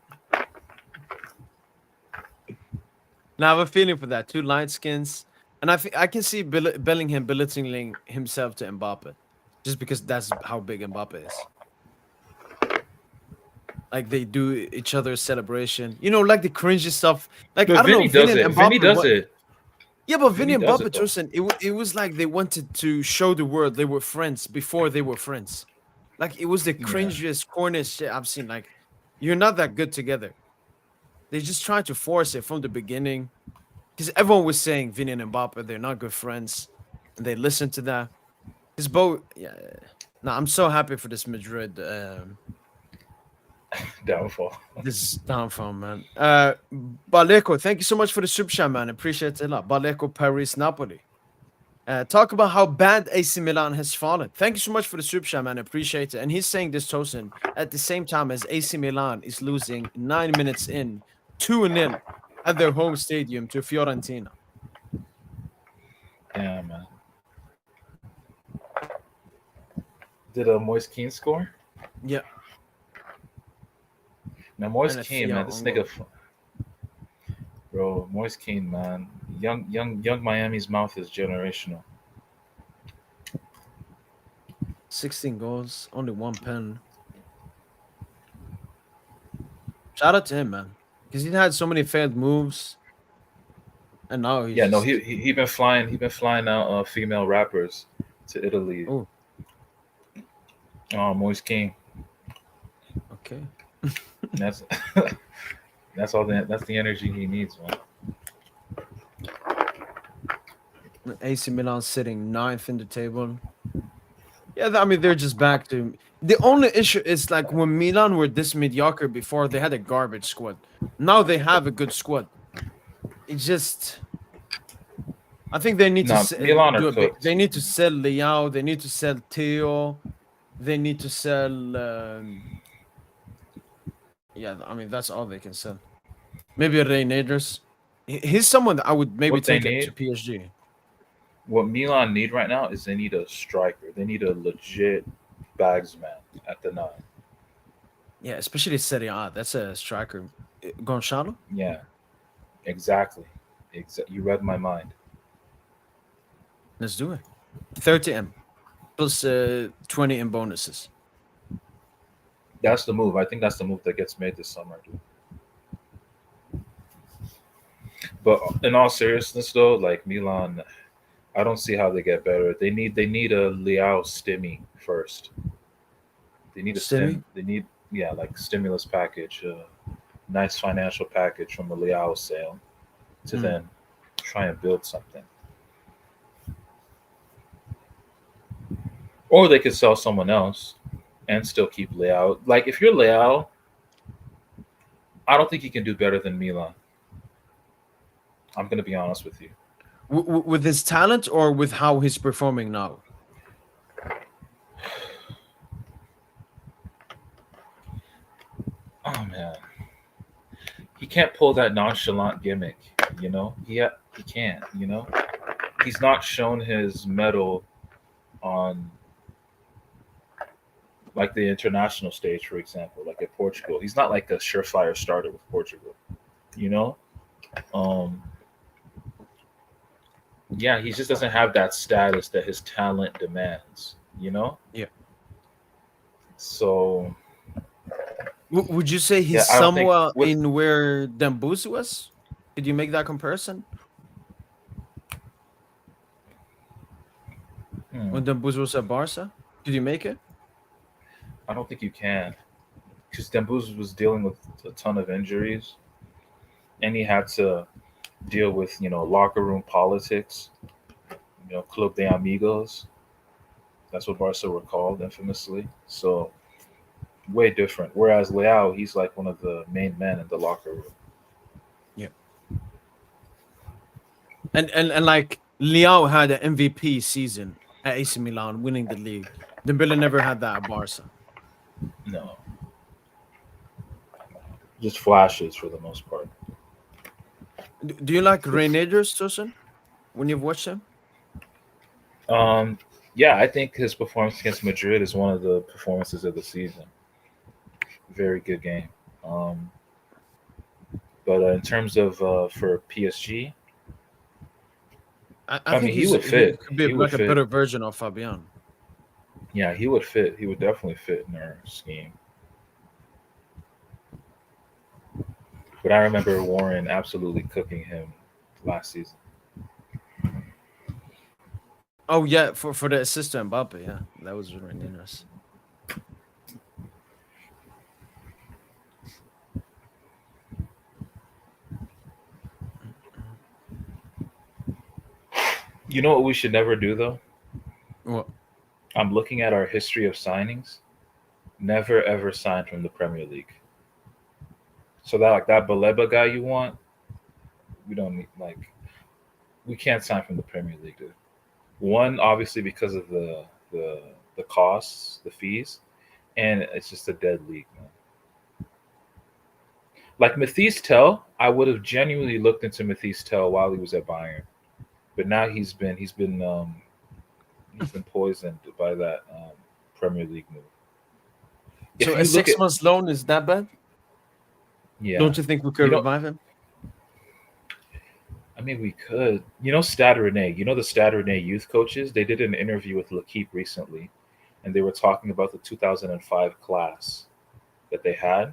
Now I have a feeling for that. Two light skins, and I can see Bellingham belittling himself to Mbappe, just because that's how big Mbappe is. Like they do each other's celebration, like the cringy stuff. Like But I don't know, Vinny does it. Vinny does it. Yeah, but Vinny Vinny and does Mbappe, it though. Justin, it was like they wanted to show the world they were friends before they were friends. Like it was the Yeah. cringiest, corniest shit I've seen. Like you're not that good together. They just tried to force it from the beginning. Because everyone was saying Vinny and Mbappe, they're not good friends. And they listened to that. Because both, yeah. No, I'm so happy for this Madrid. Downfall. This is downfall, man. Baleko, thank you so much for the super chat, man. Appreciate it a lot. Baleko, Paris, Napoli. Talk about how bad AC Milan has fallen. Thank you so much for the super chat, man. Appreciate it. And he's saying this, Tosin, at the same time as AC Milan is losing 9 minutes in 2-0 at their home stadium to Fiorentina. Yeah, man. Did Moise Keane score? Yeah. Now Moise And a Keane, man, Theo this on nigga, goal. bro, Moise Keane, man, young Miami's mouth is generational. 16 goals, only one pen. Shout out to him, man. Because he had so many failed moves. And now he's Yeah, no, just. he been flying out female rappers to Italy. Oh, Oh, Moise King. okay. That's that's the energy he needs, man. AC Milan sitting ninth in the table. Yeah, I mean, they're just back to. The only issue is like when Milan were this mediocre before, they had a garbage squad. Now they have a good squad. It just. I think they need to Nah, Milan are do a big. cooked. They need to sell Liao. They need to sell Theo. They need to sell. Yeah, I mean that's all they can sell. Maybe a Reynaders. He's someone that I would maybe What they take it to need, PSG. what Milan need right now is they need a striker. They need a legit bags man at the nine. Yeah, especially Serie A. That's a striker. Gonzalo. Yeah, exactly. You read my mind. Let's do it. 30M plus 20 in bonuses. That's the move. I think that's the move that gets made this summer, dude. But in all seriousness, though, like Milan, I don't see how they get better. They need a Leao stimmy first. They need a Stimmy? stim. They need like stimulus package, nice financial package from a Leao sale to Mm. then try and build something. Or they could sell someone else and still keep Leao. Like if you're Leao, I don't think you can do better than Milan. I'm gonna be honest with you. With his talent or with how he's performing now? Oh man, he can't pull that nonchalant gimmick. You know, he can't. You know, he's not shown his medal on like the international stage, for example, like at Portugal. He's not like a surefire starter with Portugal. You know, um, yeah, he just doesn't have that status that his talent demands. You know, Yeah. so Would you say yeah, he's I don't think somewhat with in where Dembuz was? Did you make that comparison hmm, when Dembuz was at Barca? Did you make it? I don't think you can because Dembuz was dealing with a ton of injuries, and he had to deal with locker room politics. Club de Amigos. That's what Barca were called infamously. So way different. Whereas Leao, he's like one of the main men in the locker room. Yeah. And like Liao had an MVP season at AC Milan, winning the league. Dembele never had that at Barca. No, just flashes for the most part. Do you like Reynaders, Tosin? When you've watched him? Um, yeah, I think his performance against Madrid is one of the performances of the season. Very good game. Um, but in terms of for PSG, I I think mean, he he would fit. could be He would like a fit. better version of Fabian. Yeah, he would fit. He would definitely fit in their scheme. But I remember Warren absolutely cooking him last season. Oh yeah, for the assist to Mbappe, yeah, that was Reynaders. You know what we should never do though? What? I'm looking at our history of signings. never ever signed from the Premier League. So that like that Baleba guy you want, we don't need like we can't sign from the Premier League, dude. One, obviously because of the the costs, the fees, and it's just a dead league, man. Like Mathis Tell, I would have genuinely looked into Mathis Tell while he was at Bayern, but now he's been poisoned by that Premier League move. So If a you look at 6 months loan is that bad? yeah, Don't you think we you could know, revive him? I mean we could. You know Stade Rennais, you know the Stade Rennais youth coaches. They did an interview with L'Equipe recently, and they were talking about the 2005 class that they had.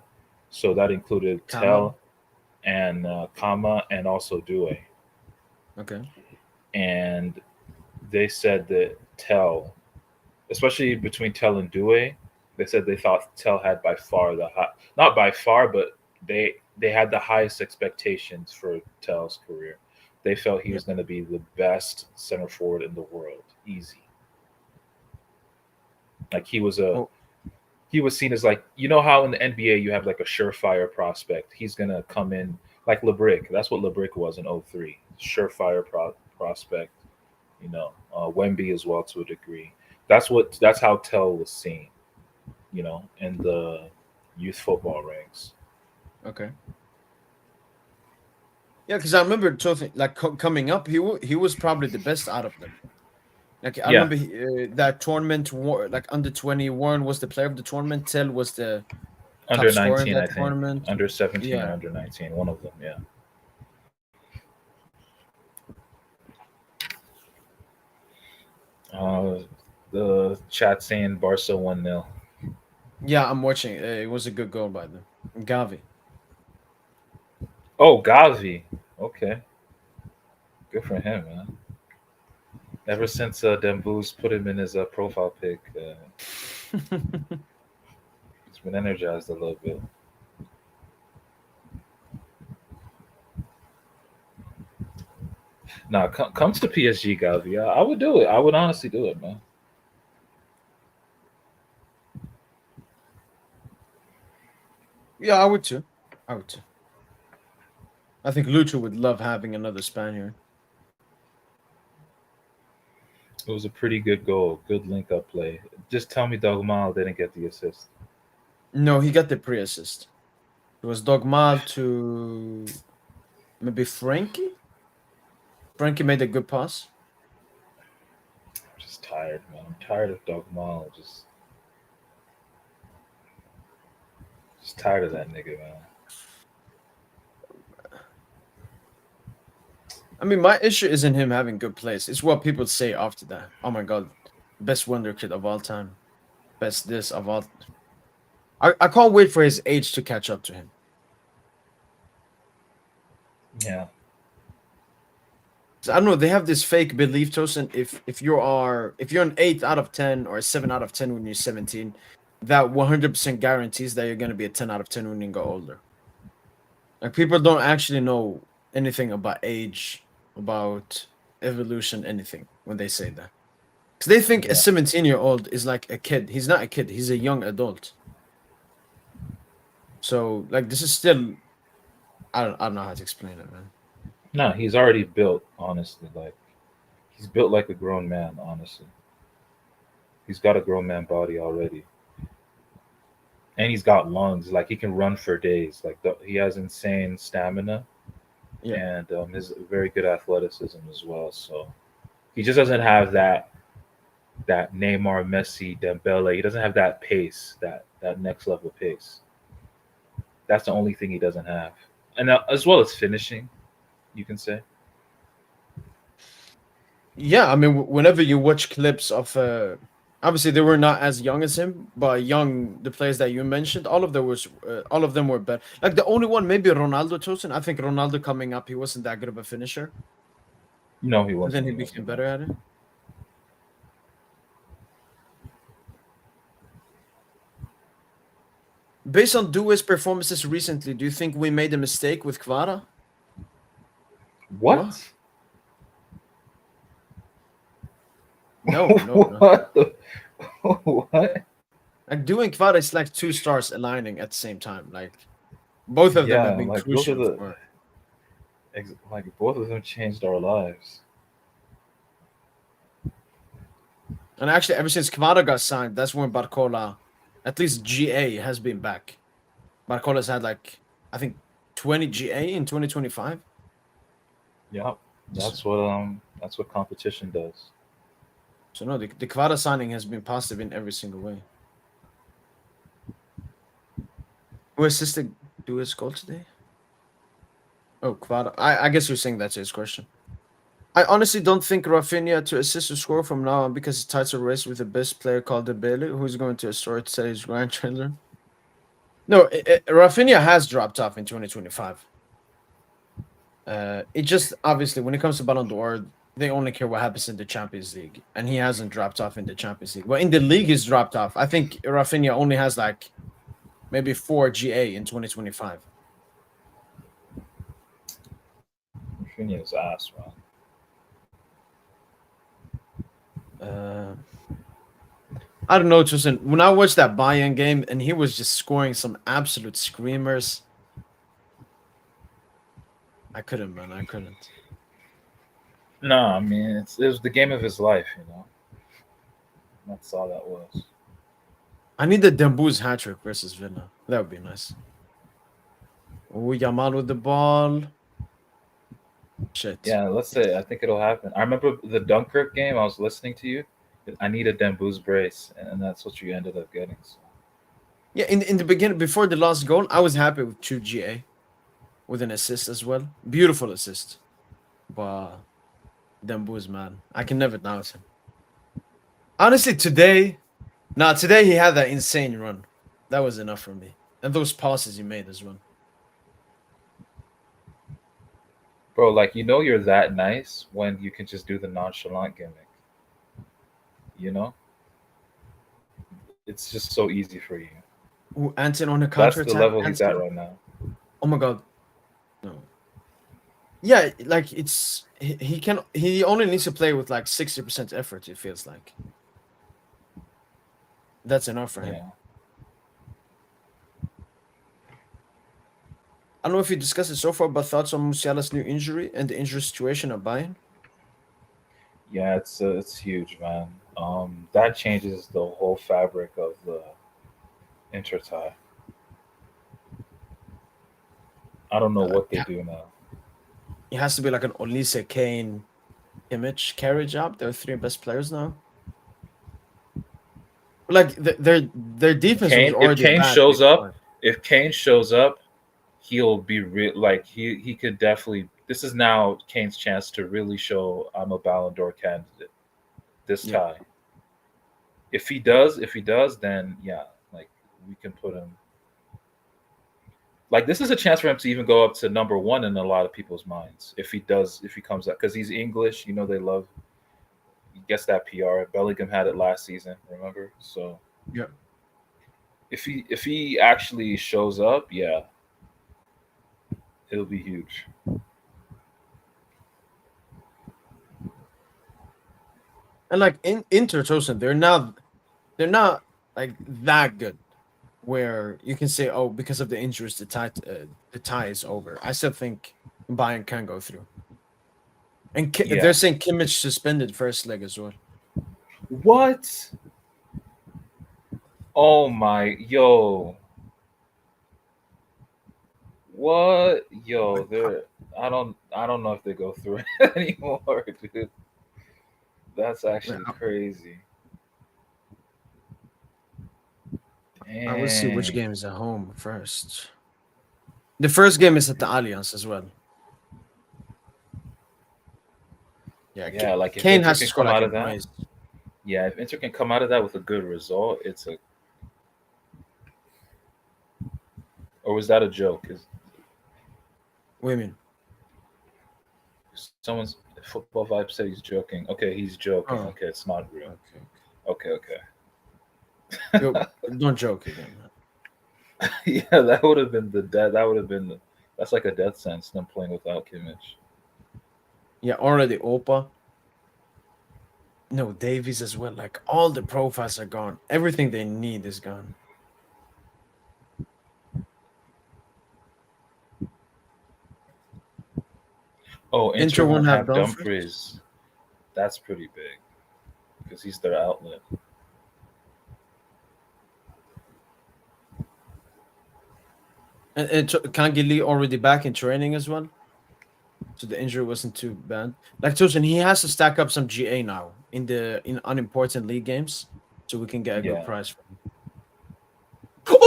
So that included Camo. Tell and Kama and also Due. Okay. And they said that Tell, especially between Tell and Due, they said they thought Tell had by far the high, not by far, but they had the highest expectations for Tell's career. They felt he Yeah. was going to be the best center forward in the world, easy. Like Oh, he was seen as like you know how in the NBA you have like a surefire prospect. He's gonna come in like LeBrick. That's what LeBrick was in '03. Surefire prospect. You know, Wemby as well to a degree. That's how Tell was seen. You know, in the youth football ranks. okay. Yeah, because I remember something like coming up, he was probably the best out of them. Like I Yeah, remember that tournament, like under 21 was the player of the tournament. Tell was the top under scorer in 19, that I think, tournament. under 17 or Yeah. under 19, one of them. Yeah. Uh, the chat saying Barca 1-0. Yeah, I'm watching. It was a good goal by them. Gavi. Oh, Gavi. Okay, good for him, man. Ever since Dembouz put him in his profile pic, he's been energized a little bit. Nah, come to the PSG, Gavi. I would do it. I would honestly do it, man. Yeah, I would too. I would too. I think Lucho would love having another Spaniard. It was a pretty good goal, good link up play. Just tell me Dogmal didn't get the assist. No, he got the pre-assist. It was Dogmal to maybe Frankie. Frankie made a good pass. I'm just tired, man. I'm tired of Dogmal. Just tired of that nigga, man. I mean, my issue isn't him having good plays. It's what people say after that. Oh my god, best wonder kid of all time, best this of all. I can't wait for his age to catch up to him. Yeah, So, I don't know. They have this fake belief, Tosin. If you're an 8 out of 10 or a 7 out of 10 when you're 17, that 100% guarantees that you're gonna be a 10 out of 10 when you go older. Like people don't actually know anything about age, about evolution, anything when they say that. Because they think a yeah. 17-year-old is like a kid. He's not a kid. He's a young adult. So like this is still I don't know how to explain it, man. No, he's already built. Honestly, like he's built like a grown man. Honestly, he's got a grown man body already, and he's got lungs. Like he can run for days. Like he has insane stamina Yeah. and his very good athleticism as well. So he just doesn't have that Neymar, Messi, Dembele. He doesn't have that pace, that next level pace. That's the only thing he doesn't have, and as well as finishing, you can say. Yeah, I mean, whenever you watch clips of, obviously they were not as young as him, but the players that you mentioned, all of them were better. Like the only one, maybe Ronaldo Tosin. I think Ronaldo coming up, he wasn't that good of a finisher, No, he and then wasn't. he He became wasn't. better at it. Based on Due's performances recently, do you think we made a mistake with Kvara? What? What? No, no, no. What the? What? Like doing Kvara is like two stars aligning at the same time. Like both of them have Yeah, been like those are crucial the for. like both of them changed our lives. And actually, ever since Kvara got signed, that's when Barcola, at least GA, has been back. Barcola's had like I think 20 GA in 2025. Yeah, So, that's what competition does. so no, the Kvara signing has been positive in every single way. Who assisted do his goal today? Oh, Kvara. I guess you're saying that's his question. I honestly don't think Rafinha to assist or score from now on because it's tied to a race with the best player called the Bailey, who's going to a store to say his grandchildren. No, Rafinha has dropped off in 2025. It just obviously when it comes to Ballon d'Or, they only care what happens in the Champions League, and he hasn't dropped off in the Champions League. But in the league, he's dropped off. I think Rafinha only has like maybe 4 GA in 2025. Rafinha's ass, man. Uh, I don't know, Tristan. When I watched that Bayen game and he was just scoring some absolute screamers, I couldn't, man. I couldn't. No, I mean it was the game of his life, you know. That's all that was. I need the Dembouz hat trick versus Villa. That would be nice. Oh, Yamal with the ball. Shit. Yeah, let's say I think it'll happen. I remember the Dunkirk game. I was listening to you. I need a Dembouz brace, and that's what you ended up getting. So. Yeah, in the beginning, before the last goal, I was happy with 2 GA with an assist as well. Beautiful assist. But Dembouz, man. I can never doubt him. Honestly, today he had that insane run. That was enough for me. And those passes he made as well. Bro, like you're that nice when you can just do the nonchalant gimmick. You know, it's just so easy for you. Ooh, Anton on a That's counter the attack. level he's at right now. Oh my god. No. Yeah, like he only needs to play with like 60% effort, it feels like. That's enough for him. Yeah, I don't know if you discussed it so far, but thoughts on Musiala's new injury and the injury situation at Bayern? yeah, it's huge, man. That changes the whole fabric of the Inter tie. I don't know Uh, what they yeah, do now. it has to be like an Olise, Kane, Image carry job. They're three best players now. Like their defense was If already Kane bad shows up, before. if Kane shows up, he'll be like he could definitely. This is now Kane's chance to really show I'm a Ballon d'Or candidate. This Yeah. tie. If he does, then yeah, like we can put him. Like this is a chance for him to even go up to number one in a lot of people's minds. If he comes up, because he's English, they love. He gets that PR. Bellingham had it last season, remember? So Yeah. if he actually shows up, yeah, it'll be huge. And like in Inter Tosin, they're not like that good where you can say, oh, because of the injuries, the tie is over. I still think Bayern can go through. And they're Yeah. saying Kimmich suspended first leg as well. What? Oh my, yo, what, yo? Like, They're I don't know if they go through it anymore, dude. That's yeah, actually crazy. I will see which Dang. game is at home first. The first game is at the Allianz as well. Yeah, Yeah, like if Kane Inter has to can score come like out a of that, brace. yeah, if Inter can come out of that with a good result, or was that a joke? Is Women. someone's football vibe said he's joking? Okay, he's joking. Oh, Okay, it's not real. okay. Okay, Yo, okay. don't joke again, man. Yeah, that would have been the death. That would have been that's like a death sentence. Them playing without Kimmich. Yeah, already Opa. No, Davies as well. Like all the profiles are gone. Everything they need is gone. Oh, Inter Inter won't won't have have Dumfries. Dumfries. That's pretty big because he's their outlet. And Kangili already back in training as well. So the injury wasn't too bad. Like Tosin, he has to stack up some GA now in unimportant league games, so we can get a good Yeah. price for him. Damn.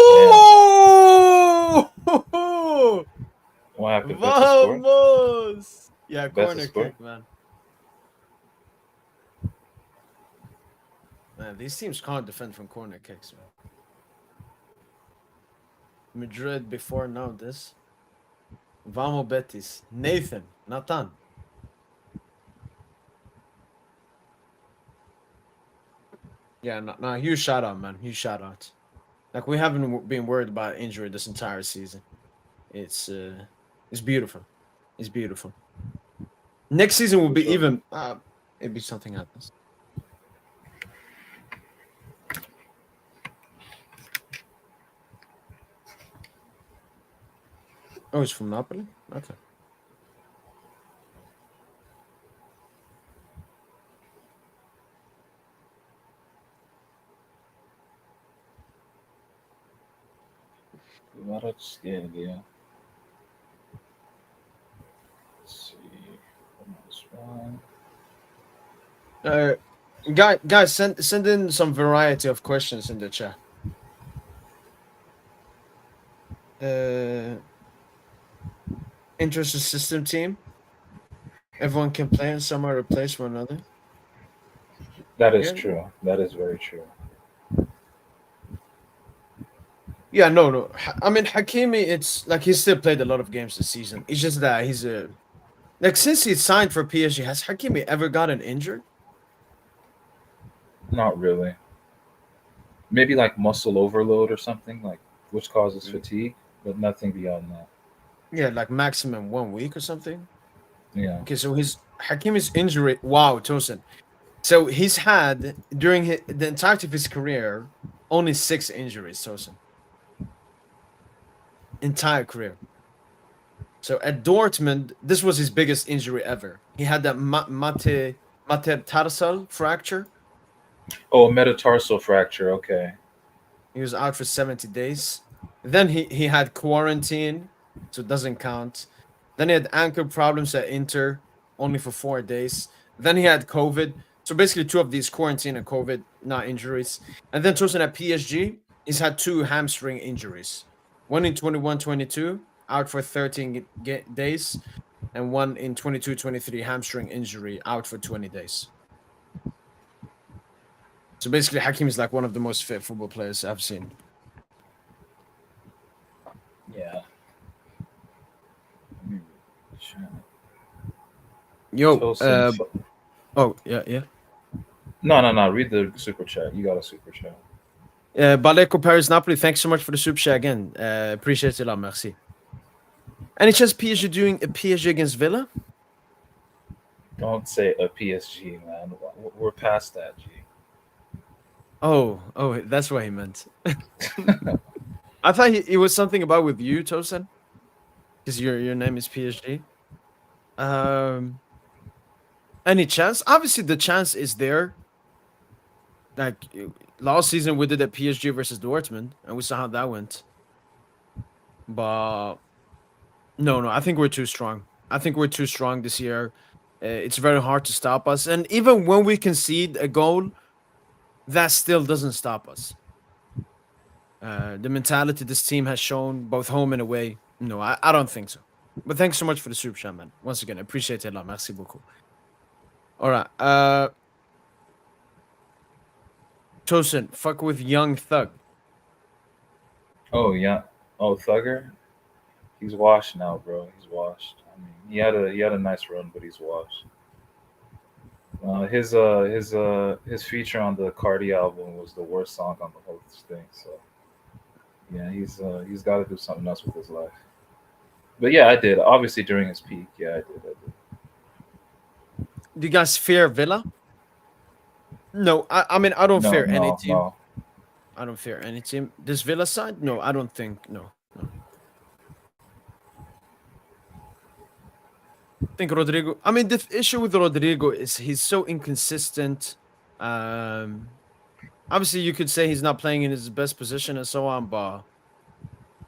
Oh! What happened? Best to score? Vamos! Yeah, Best to corner score? kick, man. Man, these teams can't defend from corner kicks, man. Madrid before now this. Vamos Betis. Nathan. Yeah, no, huge shout out, man. Huge shout out. Like we haven't been worried about injury this entire season. It's uh, it's beautiful. It's beautiful. Next season will For be sure. even. Maybe something happens. Oh, it's from Napoli. Okay. Yeah, yeah. Let's see. This one. Uh, guys, send in some variety of questions in the chat. Uh, Interested system team. Everyone can play and some are replaced one another. That is Yeah, true. That is very true. yeah, no. I mean, Hakimi, it's like he's still played a lot of games this season. It's just that he's a like since he signed for PSG, has Hakimi ever gotten injured? Not really. Maybe like muscle overload or something, like which causes Mm. fatigue, but nothing beyond that. Yeah, like maximum 1 week or something. Yeah. Okay, so his Hakimi's injury. Wow, Tosin. So he's had during the entirety of his career only 6 injuries, Tosin. Entire career. So at Dortmund, this was his biggest injury ever. He had that metatarsal fracture. Oh, metatarsal fracture. Okay. He was out for 70 days. Then he had quarantine, so it doesn't count. Then he had ankle problems at Inter, only for 4 days. Then he had COVID. So basically, two of these quarantine and COVID, not injuries. And then Tosin at PSG, he's had two hamstring injuries. One in 21-22, out for 13 days, and one in 22-23 hamstring injury, out for 20 days. So basically, Hakim is like one of the most fit football players I've seen. Yeah. Let me check. Yo, Tosin. oh yeah. No, no, no. Read the super chat. You got a super chat. Baleko Paris Napoli, thanks so much for the super chat again. Appreciate it a lot, merci. Any chance PSG doing a PSG against Villa? Don't say a PSG, man. We're past that, G. Oh, that's what he meant. I thought it was something about with you, Tosin, because your name is PSG. Um, any chance? Obviously, the chance is there. Like last season, we did at PSG versus Dortmund, and we saw how that went. But no, I think we're too strong. I think we're too strong this year. It's very hard to stop us, and even when we concede a goal, that still doesn't stop us. The mentality this team has shown, both home and away, no, I don't think so. But thanks so much for the super chat, man. Once again, I appreciate it a lot. Merci beaucoup. All right. Tosin, fuck with Young Thug. Oh yeah. Oh Thugger. He's washed now, bro. He's washed. I mean, he had a nice run, but he's washed. His feature on the Cardi album was the worst song on the whole thing. So yeah, he's got to do something else with his life. But yeah, I did. Obviously during his peak, yeah, I did. Do you guys fear Villa? No, I mean I don't No, fear any no, team. no. I don't fear any team. This Villa side, no, I don't think. No, no. I think Rodrigo. I mean, the issue with Rodrigo is he's so inconsistent. Um, Obviously, you could say he's not playing in his best position and so on, but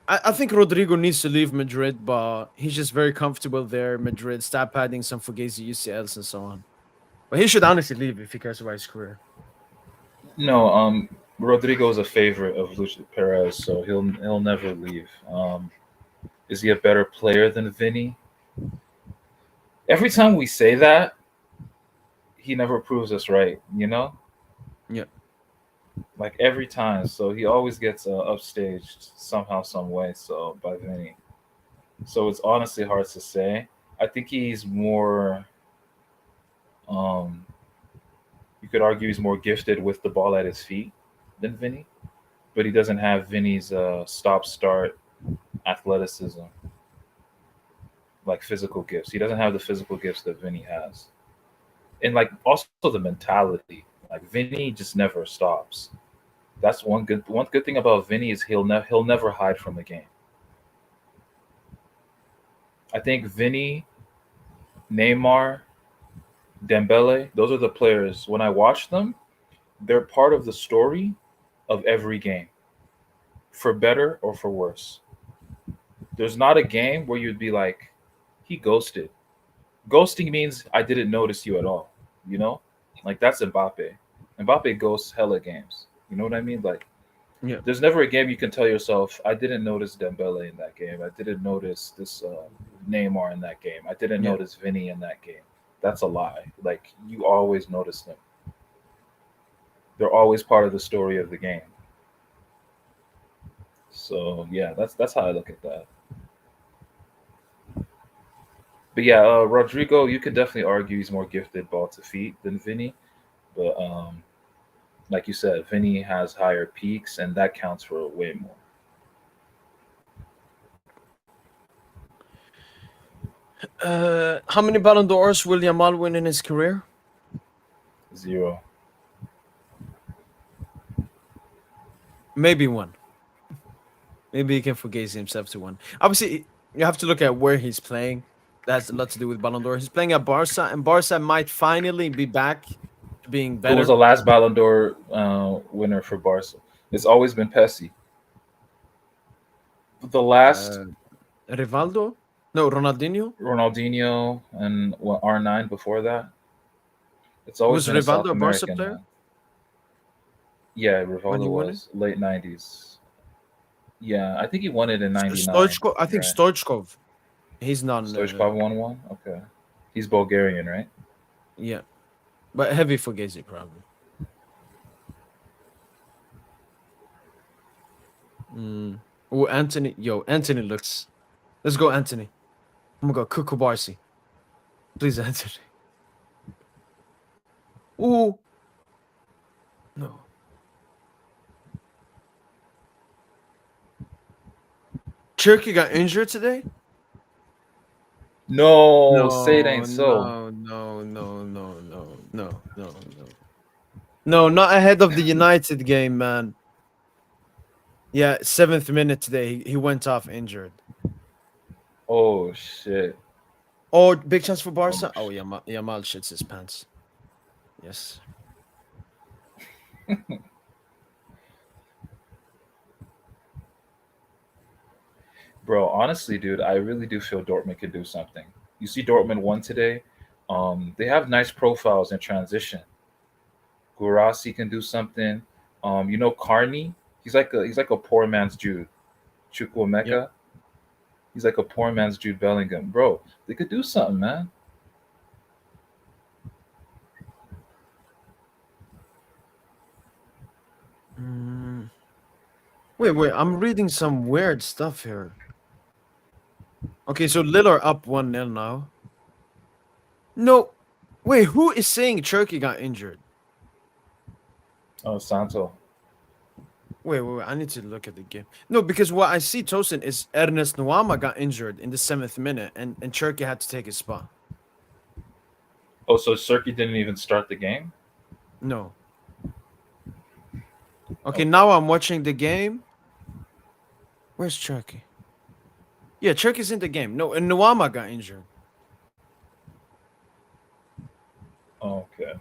I think Rodrigo needs to leave Madrid, but he's just very comfortable there. Madrid, start padding some Fugazi UCLs and so on. But he should honestly leave if he cares about his career. No, Rodrigo is a favorite of Luis Perez, so he'll never leave. Is he a better player than Vinny? Every time we say that, he never proves us right. You know, Yeah. like every time. So he always gets upstaged somehow, some way. So by Vinny. So it's honestly hard to say. I think he's more. Um, you could argue he's more gifted with the ball at his feet than Vinny, but he doesn't have Vinny's stop-start athleticism, like physical gifts. He doesn't have the physical gifts that Vinny has, and like also the mentality. Like Vinny just never stops. That's one good thing about Vinny is he'll never hide from the game. I think Vinny, Neymar, Dembele, those are the players. When I watch them, they're part of the story of every game, for better or for worse. There's not a game where you'd be like, he ghosted. Ghosting means I didn't notice you at all. You know, like that's Mbappe. Mbappe ghosts hella games. You know what I mean? Like, Yeah. there's never a game you can tell yourself, I didn't notice Dembele in that game. I didn't notice this Neymar in that game. I didn't Yeah. notice Vinny in that game. That's a lie. Like you always notice them. They're always part of the story of the game. So yeah, that's how I look at that. But yeah, Rodrigo, you could definitely argue he's more gifted ball to feet than Vinny. But like you said, Vinny has higher peaks, and that counts for way more. How many Ballon d'Ors will Yamal win in his career? Zero. Maybe one. Maybe he can forgaze himself to one. Obviously, you have to look at where he's playing. That has a lot to do with Ballon d'Or. He's playing at Barca, and Barca might finally be back to being Who was the better. last Ballon d'Or winner for Barca? It's always been Pessi. The last Uh, Rivaldo? No, Ronaldinho. Ronaldinho and what R9 before that. It's always Was been a Rivaldo South a Barca American player man. Yeah, when he Rivaldo won it? was late '90s. Yeah, I think he won it in '99. Stoichkov. I think Right. Stoichkov. He's not. Stoichkov won one. Okay, he's Bulgarian, right? Yeah, but heavy Fugazi probably. Mm. Oh, Anthony. Yo, Anthony looks. Let's go, Anthony. I'm gonna go Kuku Barsi. Please, Anthony. Ooh. No. Cherky got injured today? No, say it No, ain't so. no, no, no, no, no, no, no, no. No, not ahead of the United game, man. Yeah, 7th minute today. He went off injured. Oh shit. Oh, big chance for Oh, Barca. Oh, Yamal shits his pants. Yes. bro, honestly, dude, I really do feel Dortmund can do something. You see, Dortmund won today. They have nice profiles in transition. Gurasi can do something. Carney, he's like a poor man's Jude. Yep. Chukwuemeka, he's like a poor man's Jude Bellingham, bro. They could do something, man. Mm. Wait. I'm reading some weird stuff here. Okay, so Lille are up 1-0 now. No. Wait, who is saying Turkey got injured? Oh, Santo. Wait. I need to look at the game. No, because what I see Tosin is Ernest Nwama got injured in the 7th minute and Turkey had to take his spot. Oh, so Serki didn't even start the game. No. Okay, Okay. now I'm watching the game. Where's Turkey? Yeah, Turkey's in the game. No, and Nuama got injured. Okay.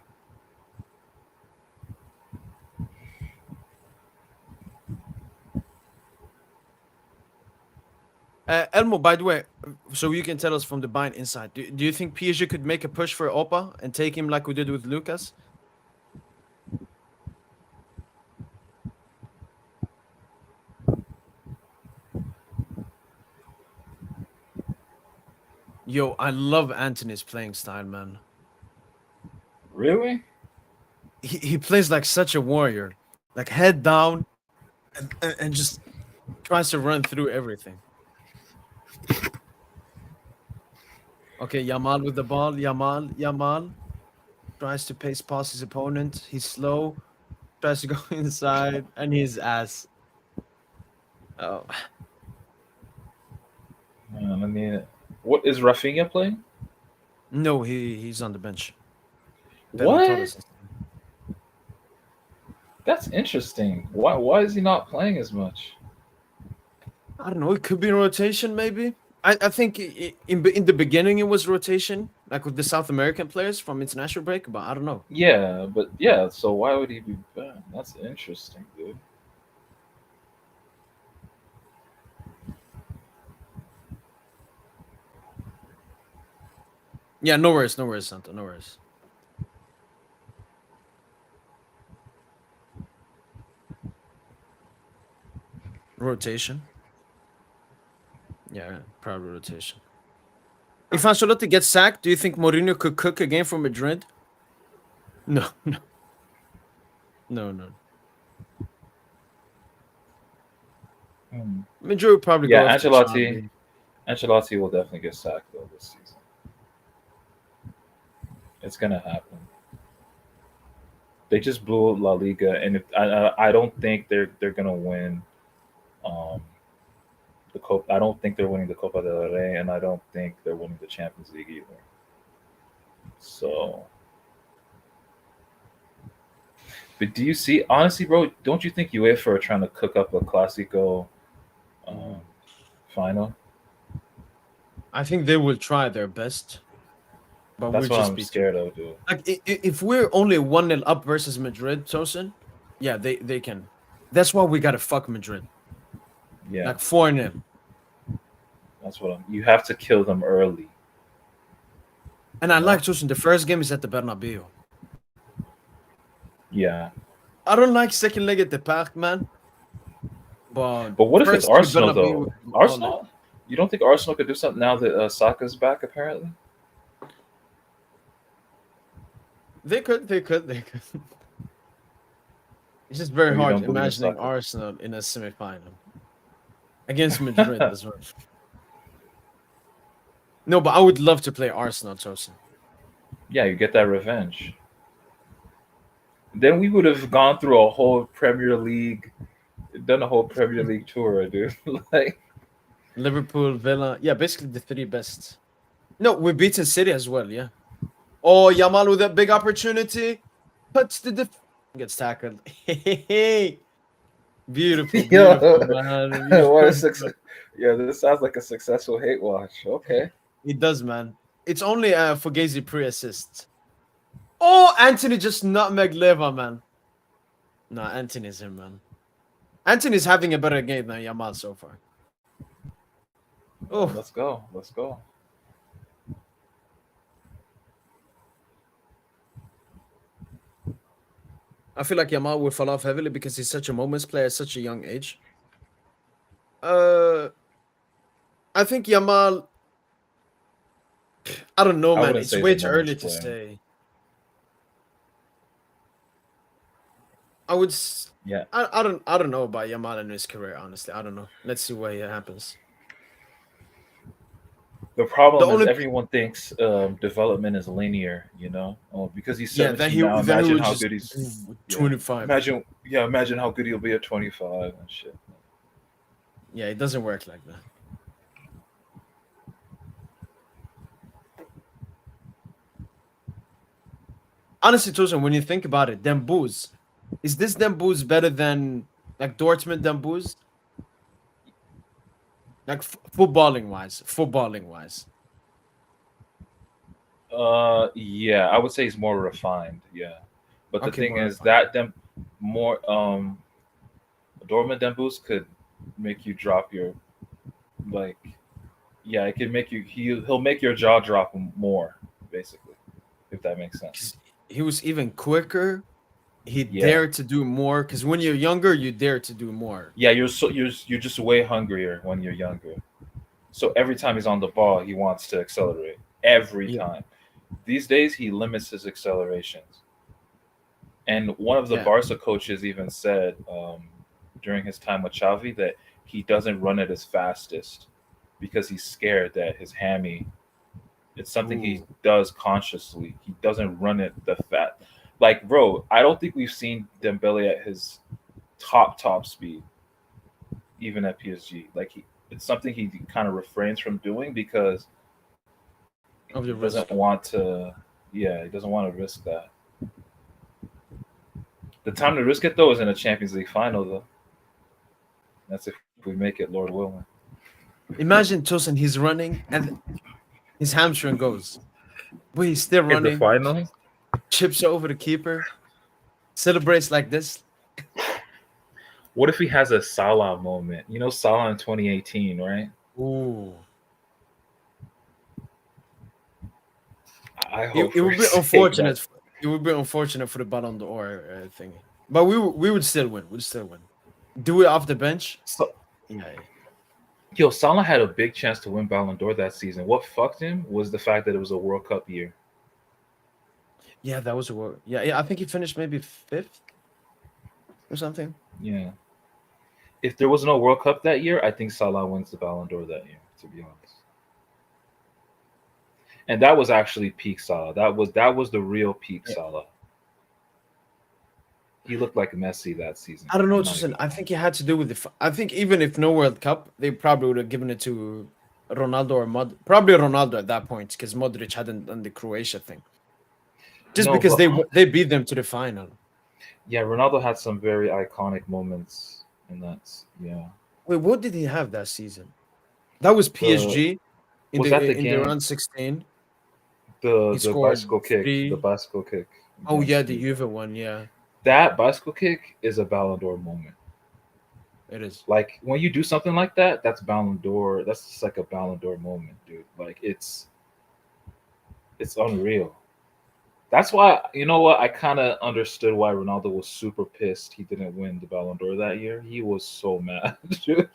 Elmo, by the way, so you can tell us from the Bayern inside. Do you think PSG could make a push for Opa and take him like we did with Lucas? Yo, I love Anthony's playing style, man. Really? He plays like such a warrior, like head down and just tries to run through everything. Okay, Yamal with the ball. Yamal tries to pace past his opponent. He's slow, tries to go inside, and his ass. Oh, I mean, what is Rafinha playing? no, he's on the bench. Ferran What? Torres. That's interesting. Why is he not playing as much? I don't know. It could be in rotation, maybe. I think in the beginning it was rotation, like with the South American players from international break, but I don't know. Yeah, but yeah. So why would he be banned? That's interesting, dude. Yeah, no worries, Santo, no worries. Rotation. Yeah, probably rotation. If Ancelotti gets sacked, do you think Mourinho could cook again for Madrid? No, no, no. Hmm. Madrid would probably go Yeah, after Ancelotti. Xavi. Ancelotti will definitely get sacked though this season. It's gonna happen. They just blew La Liga, and if I don't think they're gonna win um, the Copa. I don't think they're winning the Copa del Rey, and I don't think they're winning the Champions League either. So, but do you see? Honestly, bro, don't you think UEFA are trying to cook up a Clasico um, Mhm. final? I think they will try their best, but we'll That's what just I'm be too scared of, dude. like if we're only 1-0 up versus Madrid, Tosin, yeah, they can. That's why we gotta fuck Madrid. Yeah, Like 4-0. that's what I'm. You have to kill them early. And You I like know? Tosin. The first game is at the Bernabeu. Yeah. I don't like second leg at the Park, man. But But what if it's first game Arsenal Bernabeu, though? all in. Arsenal? You don't think Arsenal could do something now that Saka's back? Apparently. They could. It's just very Or you hard don't believe in imagining Saka? Arsenal in a semi-final against Madrid as well. No, but I would love to play Arsenal, Tosin. Yeah, you get that revenge. Then we would have gone through a whole Premier League, done a whole Premier League tour, dude. Like, Liverpool, Villa, yeah, basically the three best. No, we beaten City as well, yeah. Oh, Yamal with a big opportunity, puts the gets tackled. Beautiful, yo, man. what a Beautiful. success! Yeah, this sounds like a successful hate watch. Okay. It does, man. It's only Fugazi pre-assist. Oh, Anthony just nutmeg Leva, man. No, Anthony's him, man. Anthony's having a better game than Yamal so far. Well, Oh, let's go. Let's go. I feel like Yamal will fall off heavily because he's such a moments player at such a young age. Uh, I think Yamal. I don't know, I man. wouldn't It's say he's a way too moments early to player. say. I would. Yeah. I don't know about Yamal in his career. Honestly, I don't know. Let's see what happens. The The problem is only everyone thinks development is linear, because he's yeah, 17 now. then he Imagine would how just good he's. Yeah, 25. imagine how good he'll be at 25 and shit. Yeah, it doesn't work like that. Honestly, Tosin, when you think about it, them boos, Is this Dembouz better than like Dortmund Dembouz? Like footballing wise. Yeah, I would say he's more refined. Yeah, but the Okay, thing more is refined. that them more Dortmund Dembus could make you drop your like. Yeah, it can make you. He'll make your jaw drop more, basically, if that makes sense. 'Cause he was even quicker. He Yeah, dared to do more. Because when you're younger, you dare to do more. yeah. You're just way hungrier when you're younger. So every time he's on the ball, he wants to accelerate. Every Yeah, time. These days, he limits his accelerations. And one of the yeah. Barca coaches even said during his time with Xavi that he doesn't run it as fastest because he's scared that his hammy. It's something he Ooh. does consciously. He doesn't run it the fat. Like, bro, I don't think we've seen Dembele at his top speed, even at PSG. Like, it's something he kind of refrains from doing because Of he the doesn't risk. want to. Yeah, he doesn't want to risk that. The time to risk it though is in a Champions League final, though. That's if we make it, Lord willing. Imagine Tosin, he's running and his hamstring goes. But he's still In the running, final, chips over the keeper, celebrates like this. what if he has a Salah moment? You know, Salah in 2018, right? Ooh. I It, hope it for would be his sake that. unfortunate. It would be unfortunate for the Ballon d'Or thing. But we would still win. We'd still win. Do it off the bench. So, Yeah. yo, Salah had a big chance to win Ballon d'Or that season. What fucked him was the fact that it was a World Cup year. Yeah, that was a work. Yeah, yeah. I think he finished maybe fifth or something. Yeah. If there was no World Cup that year, I think Salah wins the Ballon d'Or that year, to be honest. And that was actually peak Salah. That was the real peak Yeah. Salah. He looked like Messi that season. I don't know, I'm not Tosin. even I lying. think it had to do with the. I think even if no World Cup, they probably would have given it to Ronaldo or Probably Ronaldo at that point because Modric hadn't done the Croatia thing. Just No, because but they beat them to the final. yeah, Ronaldo had some very iconic moments, and that's yeah. Wait, what did he have that season? That was The PSG was that the in the game round 16. the He the scored bicycle kick, the 3. bicycle kick Oh yeah, against the Juve. Juve one. Yeah, That bicycle kick is a Ballon d'Or moment. it is. Like when you do something like that, that's Ballon d'Or. That's just like a Ballon d'Or moment, dude. Like it's unreal. That's why you know what I kind of understood why Ronaldo was super pissed he didn't win the Ballon d'Or that year. He was so mad, dude.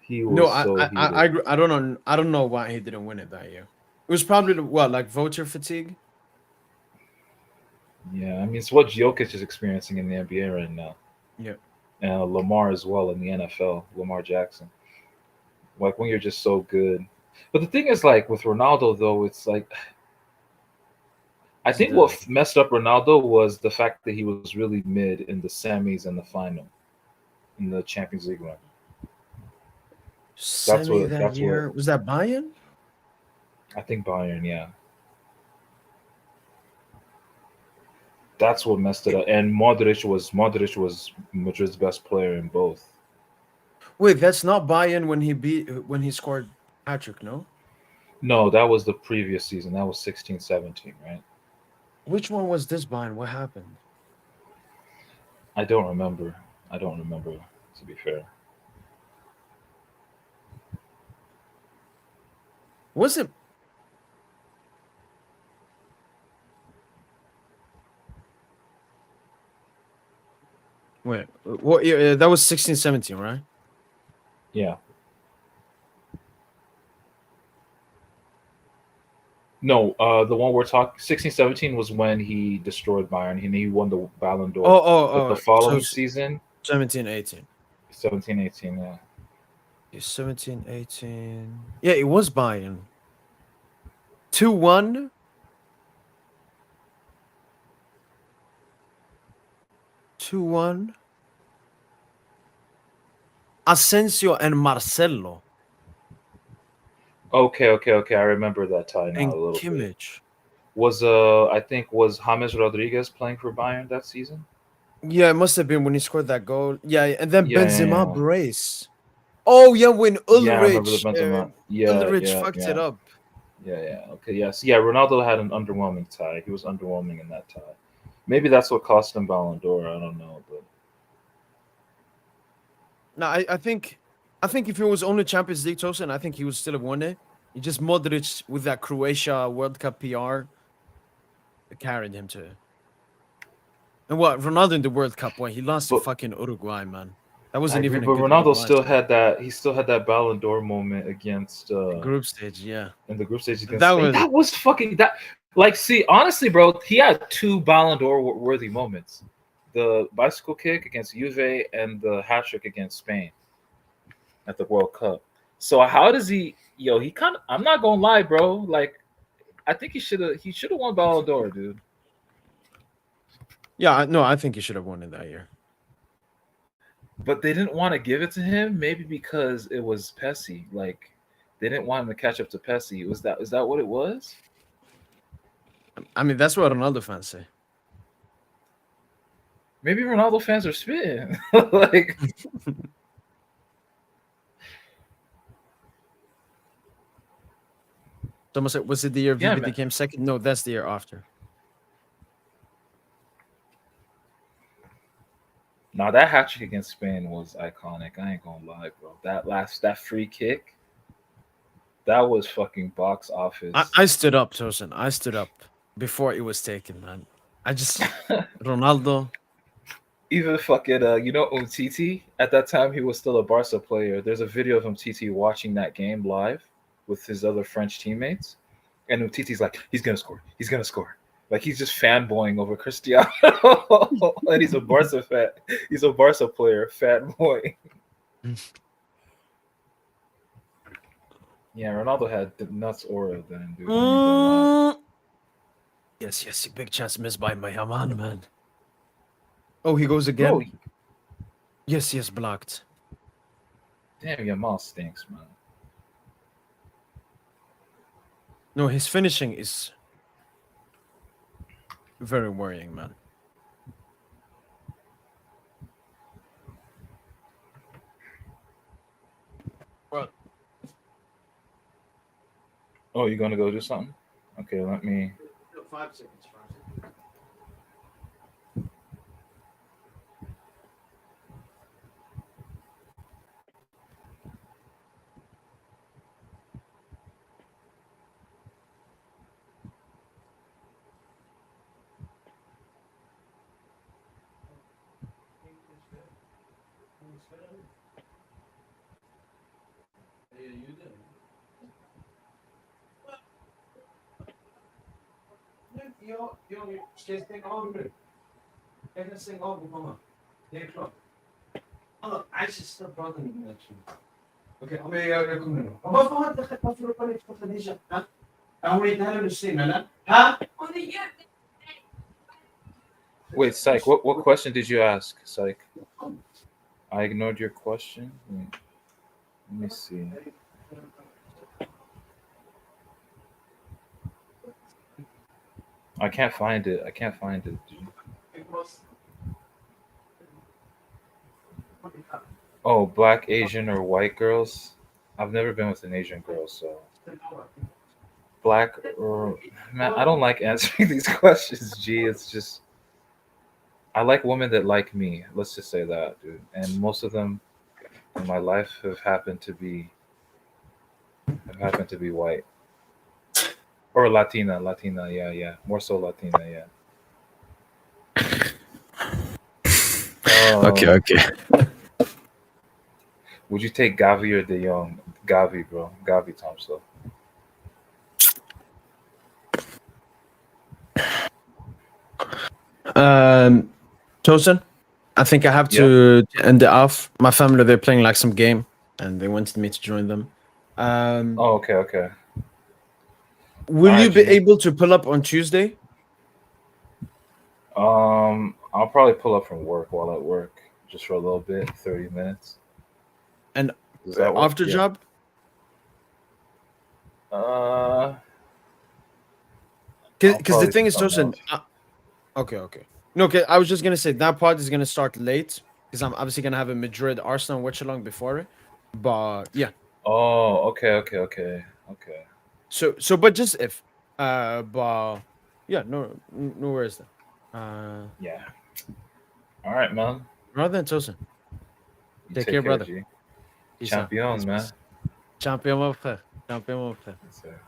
He No, was so heated. I don't know. I don't know why he didn't win it that year. It was probably what, like voter fatigue. Yeah, I mean it's what Jokic is experiencing in the NBA right now, Yeah. and Lamar as well in the NFL. Lamar Jackson. Like when you're just so good. But the thing is, like with Ronaldo though, it's like I Is think the what messed up Ronaldo was the fact that he was really mid in the semis and the final in the Champions League run. That's semi what. that That's what. year? Was that Bayern? I think Bayern. Yeah, that's what messed it Wait, up. And Modric was Madrid's best player in both. wait, that's not Bayern when he scored Patrick. No, No, that was the previous season. That was 16-17, right? which one was this Bayern? What happened? I don't remember. I don't remember. To be fair, Was it? Wait, what? Yeah, that was 16-17, right? yeah. No, the one we're talking 16-17 was when he destroyed Bayern and he won the Ballon d'Or. But the So following season, 17-18. 17-18, yeah. Yeah, 17-18. Yeah, it was Bayern. 2-1. 2-1. Asensio and Marcelo Okay. I remember that tie now and a little bit. Kimmich. Was I think was James Rodriguez playing for Bayern that season? Yeah, it must have been when he scored that goal. Yeah, and then Yeah, yeah, Benzema yeah. brace. Oh yeah, when Yeah, I remember the Benzema. Yeah, Ulrich yeah, fucked it yeah, up. yeah. Okay, yeah. So yeah, Ronaldo had an underwhelming tie. He was underwhelming in that tie. Maybe that's what cost him Ballon d'Or. I don't know, but No, I think if it was only Champions League Tosin, I think he would still have won it. He just Modric with that Croatia World Cup PR carried him to it. And what Ronaldo in the World Cup? Why he lost to but fucking Uruguay, man. That I wasn't agree. even a But good Ronaldo Uruguay still side. had that. He still had that Ballon d'Or moment against Group stage, yeah. in the group stage against That Spain. was That was fucking that. Like, see, honestly, bro, he had two Ballon d'Or worthy moments: the bicycle kick against Juve and the hat trick against Spain at the World Cup. So how does he? Yo, he kind of. I'm not gonna lie, bro. Like, I think he should have. He should have won Ballon d'Or, dude. yeah. No, I think he should have won it that year. But they didn't want to give it to him. Maybe because it was Pessi. Like, they didn't want him to catch up to Pessi. Was that? Is that what it was? I mean, that's what Ronaldo fans say. Maybe Ronaldo fans are spitting. Like, Someone said, was it the year yeah, VVD man. came second? No, that's the year after. Now that hat trick against Spain was iconic. I ain't gonna lie, bro. That free kick, that was fucking box I, office. I stood up, Tosin. I stood up before it was taken, man. I just Ronaldo. Even fucking Umtiti, at that time he was still a Barca player. There's a video of Umtiti watching that game live with his other French teammates, and Umtiti's like, he's gonna score, he's gonna score. Like he's just fanboying over Cristiano, and he's a Barca fan. He's a Barca player, fanboy. Yeah, Ronaldo had the nuts aura then, dude. I ain't gonna lie. Mm. Yes, big chance missed by my Yaman, man. Oh, he goes Bro, again. Yes, blocked. damn, your mouth stinks, man. No, his finishing is very worrying, man. Well, Oh, you gonna go do something? Okay, let me. 5 seconds. Ska jag stänga av nu? Jag kan stänga av och komma. Det är klart. عايز استفاد من الشيء. اوكي هم يكون منه. varför har inte varför har ni inte fått Khadija? Ha? Hon är inte heller muslim eller? Ha? Wait, Psych, what question did you ask, Psych? I ignored your question. Let me see. I can't find it. I can't find it. Oh, black, Asian, or white girls? I've never been with an Asian girl, so black or man, I don't like answering these questions. Gee, it's just I like women that like me. Let's just say that, dude. And most of them in my life have happened to be white or Latina. Yeah, more so Latina, yeah. Um, Okay. would you take Gavi or De Jong? Gavi, bro. Gavi Thompson. Tosin, I think I have Yeah. to end it off. My family, they're playing like some game and they wanted me to join them. Oh, okay. Will All you right, be G. able to pull up on Tuesday? I'll probably pull up from work while at work, just for a little bit, 30 minutes. And Does that work? after Yeah. job? Uh, I'll Because the probably thing see is, something Tosin, else. okay. No, okay. I was just gonna say that pod is gonna start late because I'm obviously gonna have a Madrid Arsenal watch along before it. But yeah. Oh, okay. But just if. But yeah, no worries then. Yeah. All right, man. Rather than Tosin. You Take take care, care, brother. G. Peace out. Champion, Peace, man. peace. Champion, mon frère. Champion, mon frère. Yes, sir.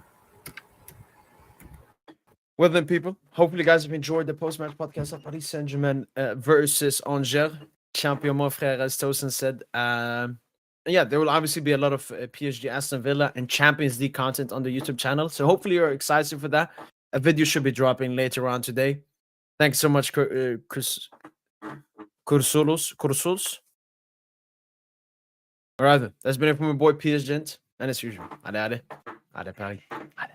Well then, people. Hopefully, you guys have enjoyed the post-match podcast of Paris Saint-Germain versus Angers. Champion, mon frère, as Tosin said. Yeah, there will obviously be a lot of PSG, Aston Villa, and Champions League content on the YouTube channel. So hopefully, you're excited for that. A video should be dropping later on today. Thanks so much, Chris Kursulos. All right, then. That's been it from my boy PSG, and as usual, Ade Paris. Ade.